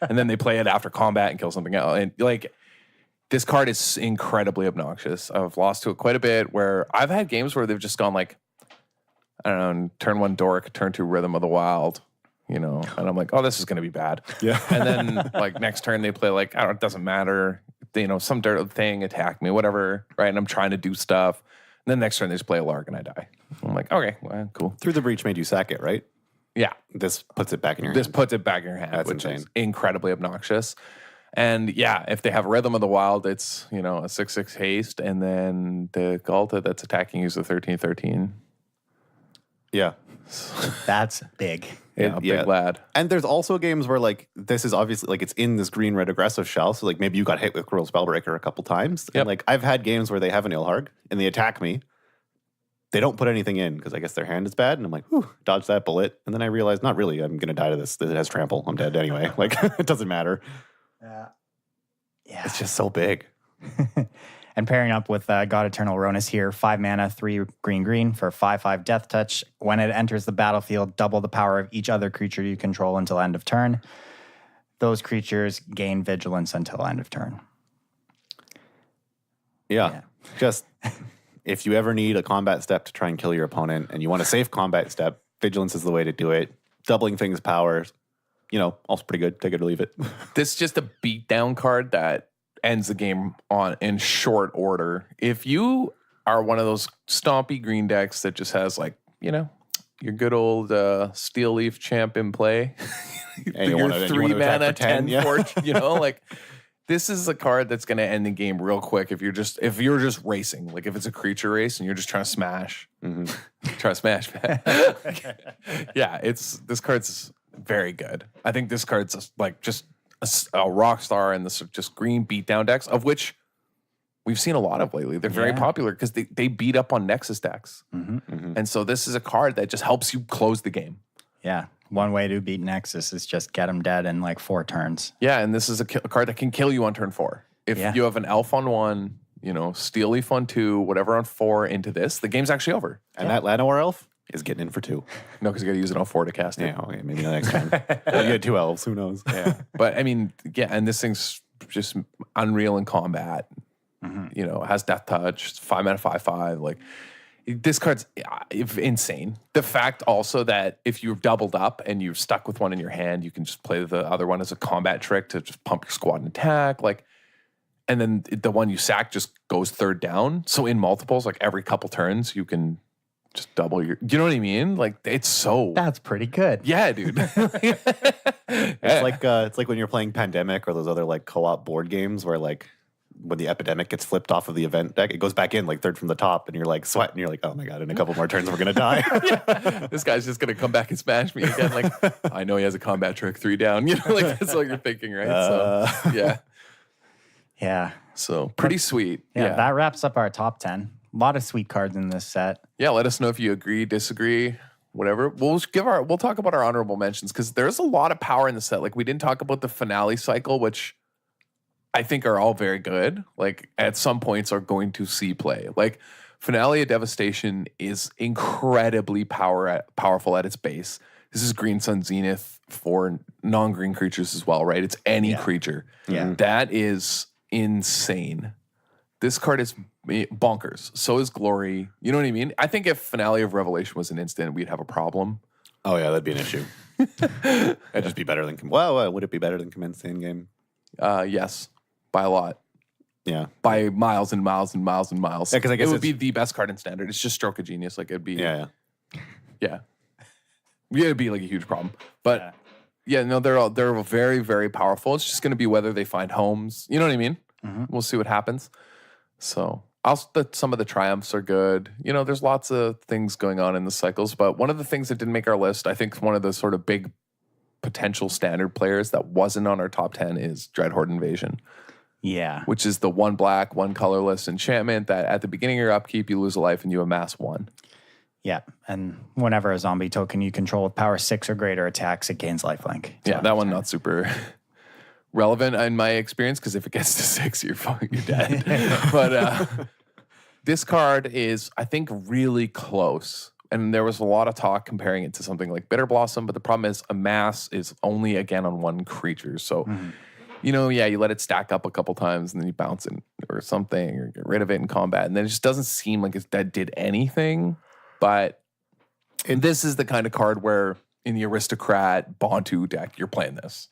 And then they play it after combat and kill something else. And like, this card is incredibly obnoxious. I've lost to it quite a bit, where I've had games where they've just gone like, I don't know, turn 1 Dork, turn 2 Rhythm of the Wild, and I'm like, oh, this is going to be bad. Yeah. And then like next turn they play like, I don't know, it doesn't matter. Some dirt thing attack me, whatever, right? And I'm trying to do stuff. And then next turn they just play a Lark and I die. I'm like, okay, well, cool. Through the breach made you sack it, right? Yeah. This puts it back in your This hand. puts it back in your hand, That's which insane. is incredibly obnoxious. And if they have Rhythm of the Wild, it's, a 6/6 haste. And then the Galta that's attacking you is a 13/13. Yeah. That's big. Big lad. And there's also games where like this is obviously like it's in this green-red aggressive shell. So like maybe you got hit with Cruel Spellbreaker a couple times. Yep. And like I've had games where they have an Ilharg and they attack me. They don't put anything in because I guess their hand is bad. And I'm like, whew, dodge that bullet. And then I realize, not really. I'm going to die to this. It has trample. I'm dead anyway. Like it doesn't matter. Yeah. It's just so big. And pairing up with God Eternal Ronus here, 5 mana, 3 green for 5/5 Death Touch. When it enters the battlefield, double the power of each other creature you control until end of turn. Those creatures gain vigilance until end of turn. Yeah. Just if you ever need a combat step to try and kill your opponent and you want a safe combat step, vigilance is the way to do it. Doubling things powers, also pretty good. Take it or leave it. This is just a beatdown card that ends the game in short order. If you are one of those stompy green decks that just has like, your good old Steel Leaf Champ in play, And your you 3 wanna attack mana for 10, 10 yeah. fortune, like this is a card that's going to end the game real quick if you're just racing. Like if it's a creature race and you're just trying to smash. Mm-hmm. Try to smash, man. This card's very good. I think this card's like just a rock star in this just green beatdown decks, of which we've seen a lot of lately. They're very popular because they beat up on Nexus decks. Mm-hmm. Mm-hmm. And so this is a card that just helps you close the game. Yeah. One way to beat Nexus is just get them dead in like 4 turns. Yeah, and this is a card that can kill you on turn 4. If you have an Elf on 1, Steel Leaf on 2, whatever on 4 into this, the game's actually over. And that Llanowar elf is getting in for 2. No, because you got to use it on 4 to cast it. Yeah, okay, maybe the next time. Well, you had 2 elves, who knows? Yeah. But I mean, and this thing's just unreal in combat. Mm-hmm. It has Death Touch, 5 mana, 5/5. Like, this card's insane. The fact also that if you're doubled up and you're stuck with one in your hand, you can just play the other one as a combat trick to just pump your squad and attack. Like, and then the one you sack just goes 3rd down. So in multiples, like every couple turns, you can just double your. You know what I mean? Like it's so. That's pretty good. Yeah, dude. It's like when you're playing Pandemic or those other like co-op board games where like when the epidemic gets flipped off of the event deck, it goes back in like third from the top, and you're like sweating. You're like, oh my god, in a couple more turns we're gonna die. This guy's just gonna come back and smash me again. Like, I know he has a combat trick 3 down. You know, like that's what you're thinking, right? So yeah. Yeah. So pretty sweet. Yeah, that wraps up our top 10. A lot of sweet cards in this set. Yeah, let us know if you agree, disagree, whatever. We'll talk about our honorable mentions because there's a lot of power in the set. Like we didn't talk about the finale cycle, which I think are all very good. Like at some points are going to see play. Like Finale of Devastation is incredibly powerful at its base. This is Green Sun Zenith for non-green creatures as well, right? It's any creature. Yeah. That is insane. This card is bonkers. So is Glory. You know what I mean? I think if Finale of Revelation was an instant, we'd have a problem. Oh yeah, that'd be an issue. It'd just be better than would it be better than Commence the Endgame? Yes, by a lot. Yeah, by miles and miles and miles and miles. Yeah, because I guess it would be the best card in Standard. It's just Stroke of Genius. Like it'd be. Yeah. It'd be like a huge problem. But no, they're very, very powerful. It's just going to be whether they find homes. You know what I mean? Mm-hmm. We'll see what happens. So some of the triumphs are good. You know, there's lots of things going on in the cycles. But one of the things that didn't make our list, I think one of the sort of big potential Standard players that wasn't on our top 10 is Dreadhorde Invasion. Yeah. Which is the 1 black, 1 colorless enchantment that at the beginning of your upkeep, you lose a life and you amass 1. Yeah. And whenever a zombie token you control with power 6 or greater attacks, it gains lifelink. Yeah, that one not super relevant in my experience because if it gets to 6, you're dead. But this card is, I think, really close. And there was a lot of talk comparing it to something like Bitter Blossom, but the problem is amass is only again on 1 creature. So you know, you let it stack up a couple times and then you bounce it or something or get rid of it in combat. And then it just doesn't seem like that did anything. But this is the kind of card where in the Aristocrat Bontu deck, you're playing this.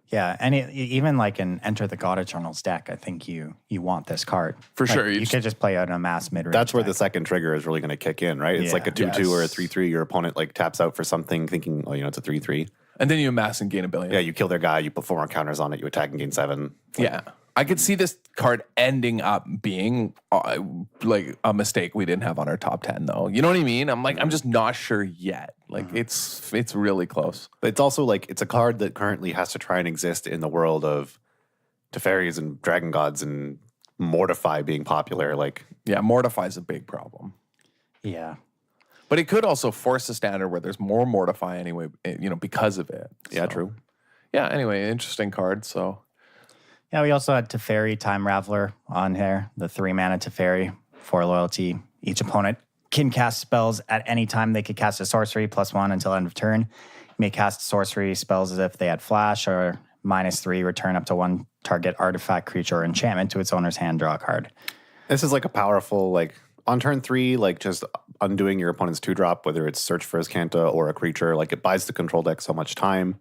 Yeah, and even like in Enter the God Eternals deck, I think you want this card. For like, sure. You could just play out an amass mid-range. That's where the second trigger is really going to kick in, right? It's like a 2/2 or a 3/3. Your opponent like taps out for something thinking, oh, it's a 3/3. And then you amass and gain a billion. Yeah, you kill their guy, you put 4 more counters on it, you attack and gain 7. Yeah. I could see this card ending up being like a mistake we didn't have on our top 10 though. You know what I mean? I'm just not sure yet. Like it's really close. But it's also like it's a card that currently has to try and exist in the world of Teferis and Dragon Gods and Mortify being popular. Like Mortify is a big problem. Yeah. But it could also force a Standard where there's more Mortify anyway, because of it. Yeah, true. Yeah, anyway, interesting card. So yeah, we also had Teferi Time Raveler on here, the 3-mana Teferi, 4 loyalty. Each opponent can cast spells at any time. They could cast a sorcery +1 until end of turn. You may cast sorcery spells as if they had flash or -3, return up to 1 target artifact, creature, or enchantment to its owner's hand, draw a card. This is like a powerful, like on turn 3, like just undoing your opponent's 2-drop, whether it's Search for Azcanta or a creature, like it buys the control deck so much time.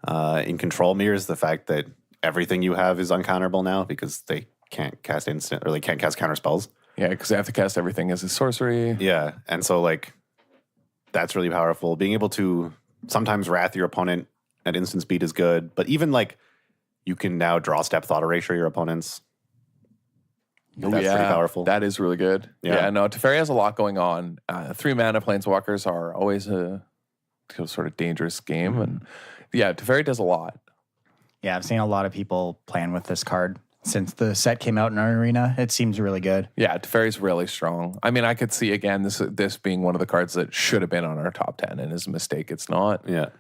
In control mirrors the fact that everything you have is uncounterable now because they can't cast instant or they can't cast counter spells. Yeah, because they have to cast everything as a sorcery. Yeah, and so like that's really powerful. Being able to sometimes wrath your opponent at instant speed is good, but even like you can now draw step thought erasure your opponents. That's pretty powerful. That is really good. Yeah, no, Teferi has a lot going on. 3-mana planeswalkers are always a sort of dangerous game, and Teferi does a lot. Yeah, I've seen a lot of people playing with this card since the set came out in our arena. It seems really good. Yeah, Teferi's really strong. I mean, I could see again this being one of the cards that should have been on our top 10, and is a mistake it's not. Yeah.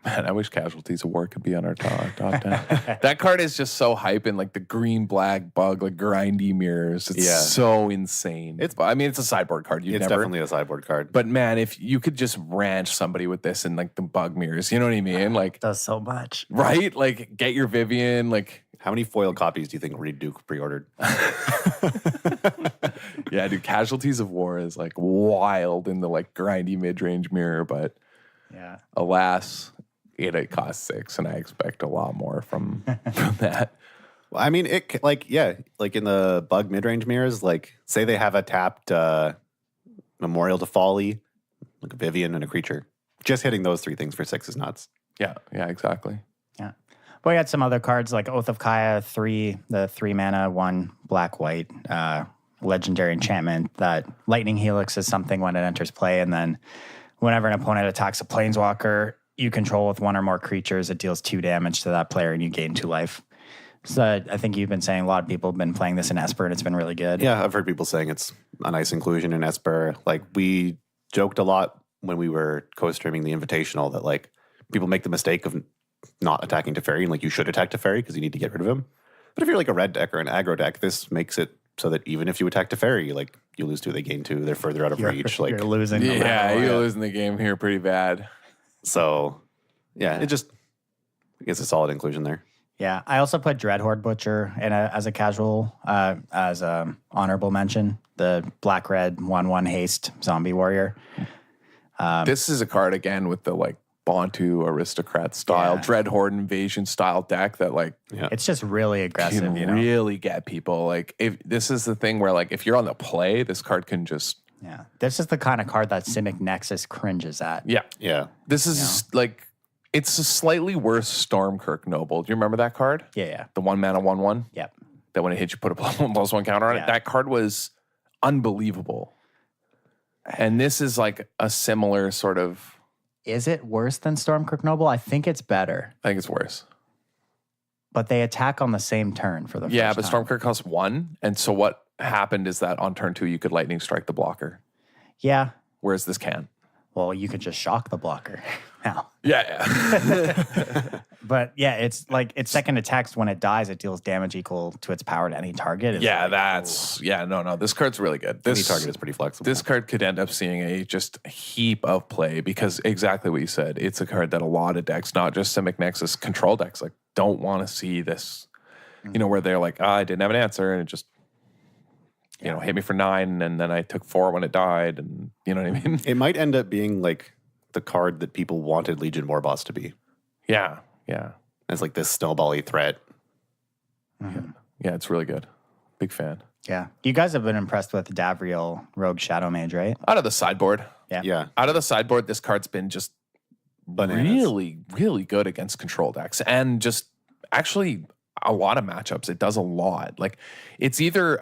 Man, I wish Casualties of War could be on our top 10. That card is just so hype in like the green black bug, like grindy mirrors. It's so insane. It's a sideboard card. It's definitely a sideboard card. But man, if you could just ranch somebody with this in like the bug mirrors, you know what I mean? Like it does so much. Right? Like get your Vivian, like how many foil copies do you think Reed Duke pre-ordered? Yeah, dude, Casualties of War is like wild in the like grindy mid-range mirror, but alas, it costs 6, and I expect a lot more from that. Well, I mean, it like in the bug mid-range mirrors, like say they have a tapped Memorial to Folly, like a Vivian and a creature. Just hitting those 3 things for 6 is nuts. Yeah, exactly. Yeah. But we had some other cards like Oath of Kaya, the 3 mana, 1 black-white, legendary enchantment. That Lightning Helix is something when it enters play, and then whenever an opponent attacks a planeswalker you control with 1 or more creatures, it deals 2 damage to that player and you gain 2 life. So I think you've been saying a lot of people have been playing this in Esper and it's been really good. Yeah, I've heard people saying it's a nice inclusion in Esper. Like, we joked a lot when we were co-streaming the Invitational that, like, people make the mistake of not attacking Teferi, and, like, you should attack Teferi because you need to get rid of him. But if you're, like, a red deck or an aggro deck, this makes it so that even if you attack Teferi, like, you lose 2, they gain 2, they're further out of reach. Like, you're losing. Yeah, you're losing the game here pretty bad. So, yeah, it just gets a solid inclusion there. Yeah, I also put Dreadhorde Butcher as a casual, as a honorable mention. The black-red 1/1 haste zombie warrior. This is a card again with the like Bantu aristocrat style, Dreadhorde invasion style deck that like it's just really aggressive. Can really get people. Like, if this is the thing where like if you're on the play, this card can just this is the kind of card that Simic Nexus cringes at. Yeah. This is like. It's a slightly worse Stormkirk Noble. Do you remember that card? Yeah. The 1 mana 1/1? Yep. That when it hits you, put a +1/+1 counter on it. That card was unbelievable. And this is like a similar sort of... Is it worse than Stormkirk Noble? I think it's better. I think it's worse. But they attack on the same turn for the first time. Yeah, but time. Stormkirk costs 1. And so what happened is that on turn 2, you could lightning strike the blocker. Yeah. Whereas this can't. Well, you could just shock the blocker now. Yeah. But yeah, it's like its second attacks when it dies, it deals damage equal to its power to any target. No. This card's really good. Any target is pretty flexible. This card could end up seeing a just heap of play because exactly what you said. It's a card that a lot of decks, not just Simic Nexus control decks, like don't want to see this. You know, where they're like, I didn't have an answer, and it just hit me for 9, and then I took 4 when it died, and you know what I mean? It might end up being like the card that people wanted Legion Warboss to be. Yeah. It's like this snowball-y threat. Mm-hmm. Yeah, it's really good. Big fan. Yeah. You guys have been impressed with Davriel Rogue Shadow Mage, right? Out of the sideboard. Yeah. Out of the sideboard, this card's been just really, really good against control decks. And just actually a lot of matchups. It does a lot. Like, it's either...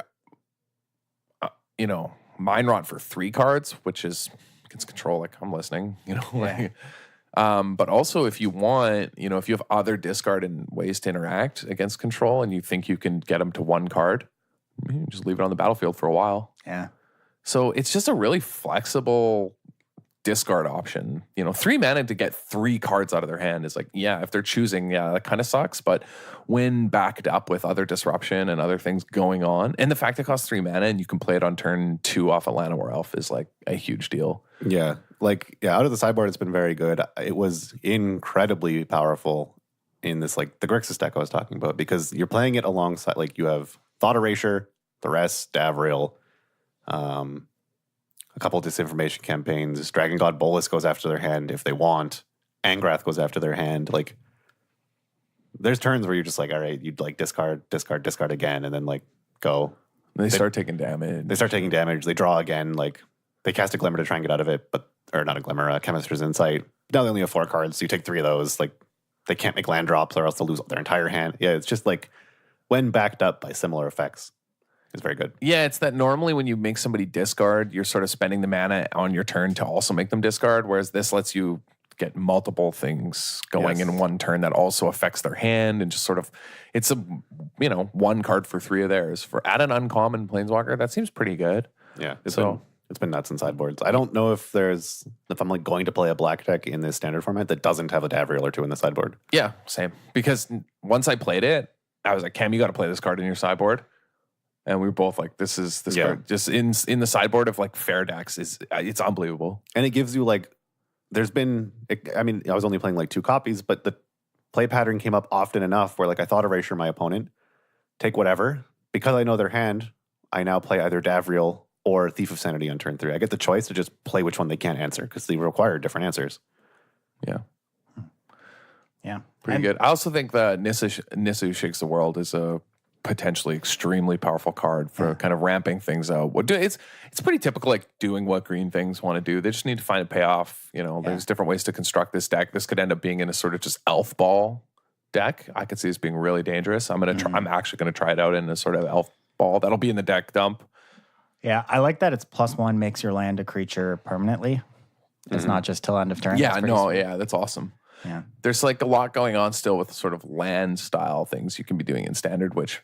Mind Rot for 3 cards, which is against control, like I'm listening, but also if you want, if you have other discard and ways to interact against control and you think you can get them to 1 card, you just leave it on the battlefield for a while. Yeah. So it's just a really flexible discard option. 3 mana to get 3 cards out of their hand is like, if they're choosing, that kind of sucks. But when backed up with other disruption and other things going on, and the fact it costs 3 mana and you can play it on turn 2 off Atlanta War Elf is like a huge deal. Yeah. Out of the sideboard, it's been very good. It was incredibly powerful in this, like the Grixis deck I was talking about, because you're playing it alongside, like you have Thought Erasure, the rest, Davriel, a couple of disinformation campaigns. Dragon God Bolus goes after their hand if they want. Angrath goes after their hand. Like, there's turns where you're just like, all right, you'd like discard again, and then like go. They start taking damage. They draw again. Like, they cast a Glimmer to try and get out of it, or not a Glimmer, Chemist's Insight. Now they only have 4 cards, so you take 3 of those. Like, they can't make land drops, or else they'll lose their entire hand. Yeah, it's just like when backed up by similar effects. It's very good. Yeah, it's that normally when you make somebody discard, you're sort of spending the mana on your turn to also make them discard, whereas this lets you get multiple things going in one turn that also affects their hand, and just sort of, it's a 1 card for 3 of theirs. For add an uncommon Planeswalker, that seems pretty good. Yeah, it's been nuts in sideboards. I don't know if I'm like going to play a black deck in this standard format that doesn't have a Davriel or 2 in the sideboard. Yeah, same. Because once I played it, I was like, Cam, you got to play this card in your sideboard. And we were both like, this card just in the sideboard of like fair decks it's unbelievable. And it gives you like, I was only playing like 2 copies, but the play pattern came up often enough where like I thought Erasure my opponent, take whatever. Because I know their hand, I now play either Davriel or Thief of Sanity on turn 3. I get the choice to just play which one they can't answer because they require different answers. Yeah. Yeah. Pretty good. I also think that Nissu Shakes the World is a potentially extremely powerful card for kind of ramping things out. It's pretty typical, like doing what green things want to do. They just need to find a payoff. There's different ways to construct this deck. This could end up being in a sort of just elf ball deck, I could see this being really dangerous. I'm actually gonna try it out in a sort of elf ball that'll be in the deck dump. Yeah, I like that it's +1 makes your land a creature permanently. It's not just till end of turn. Yeah, no, yeah, that's awesome. Yeah. There's like a lot going on still with sort of land style things you can be doing in standard, which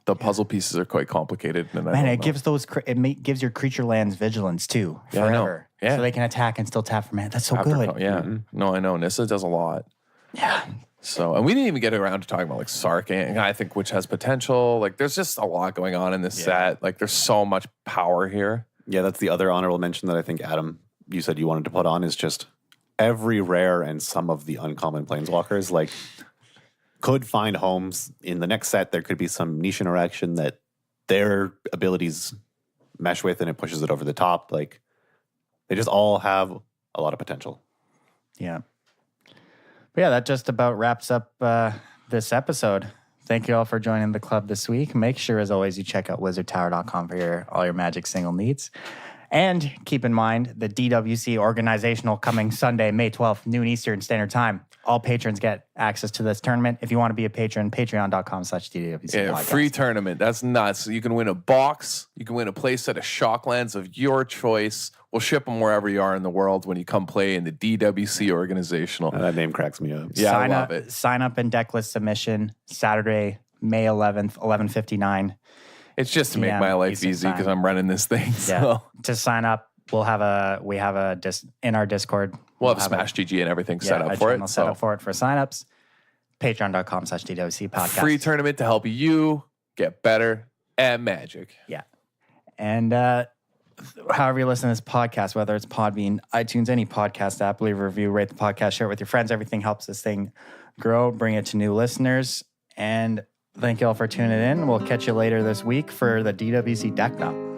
the puzzle pieces are quite complicated. And Man, it gives gives your creature lands vigilance too forever. Yeah. So they can attack and still tap for mana. That's so good. Yeah. No, I know. Nissa does a lot. Yeah. So, and we didn't even get around to talking about like Sark, I think, which has potential. Like, there's just a lot going on in this set. Like, there's so much power here. Yeah, that's the other honorable mention that I think, Adam, you said you wanted to put on is just every rare and some of the uncommon planeswalkers, like, could find homes in the next set. There could be some niche interaction that their abilities mesh with and it pushes it over the top. Like, they just all have a lot of potential. Yeah. But yeah, that just about wraps up this episode. Thank you all for joining the club this week. Make sure, as always, you check out wizardtower.com for all your Magic single needs. And keep in mind, the DWC organizational coming Sunday, May 12th, noon Eastern Standard Time. All patrons get access to this tournament. If you want to be a patron, patreon.com/DWC Podcast. Free tournament. That's nuts. You can win a box. You can win a play set of Shocklands of your choice. We'll ship them wherever you are in the world when you come play in the DWC organizational. That name cracks me up. Yeah, I love it. Sign up and deck list submission Saturday, May 11th, 11:59. It's just to make my life easy because I'm running this thing. Yeah. So. To sign up, in our Discord. We'll have Smash GG and everything set up for it. Set up for it for signups. Patreon.com/DWC Podcast. Free tournament to help you get better at Magic. Yeah. And however you listen to this podcast, whether it's Podbean, iTunes, any podcast app, leave a review, rate the podcast, share it with your friends. Everything helps this thing grow, bring it to new listeners. And thank you all for tuning in. We'll catch you later this week for the DWC Deck Dump.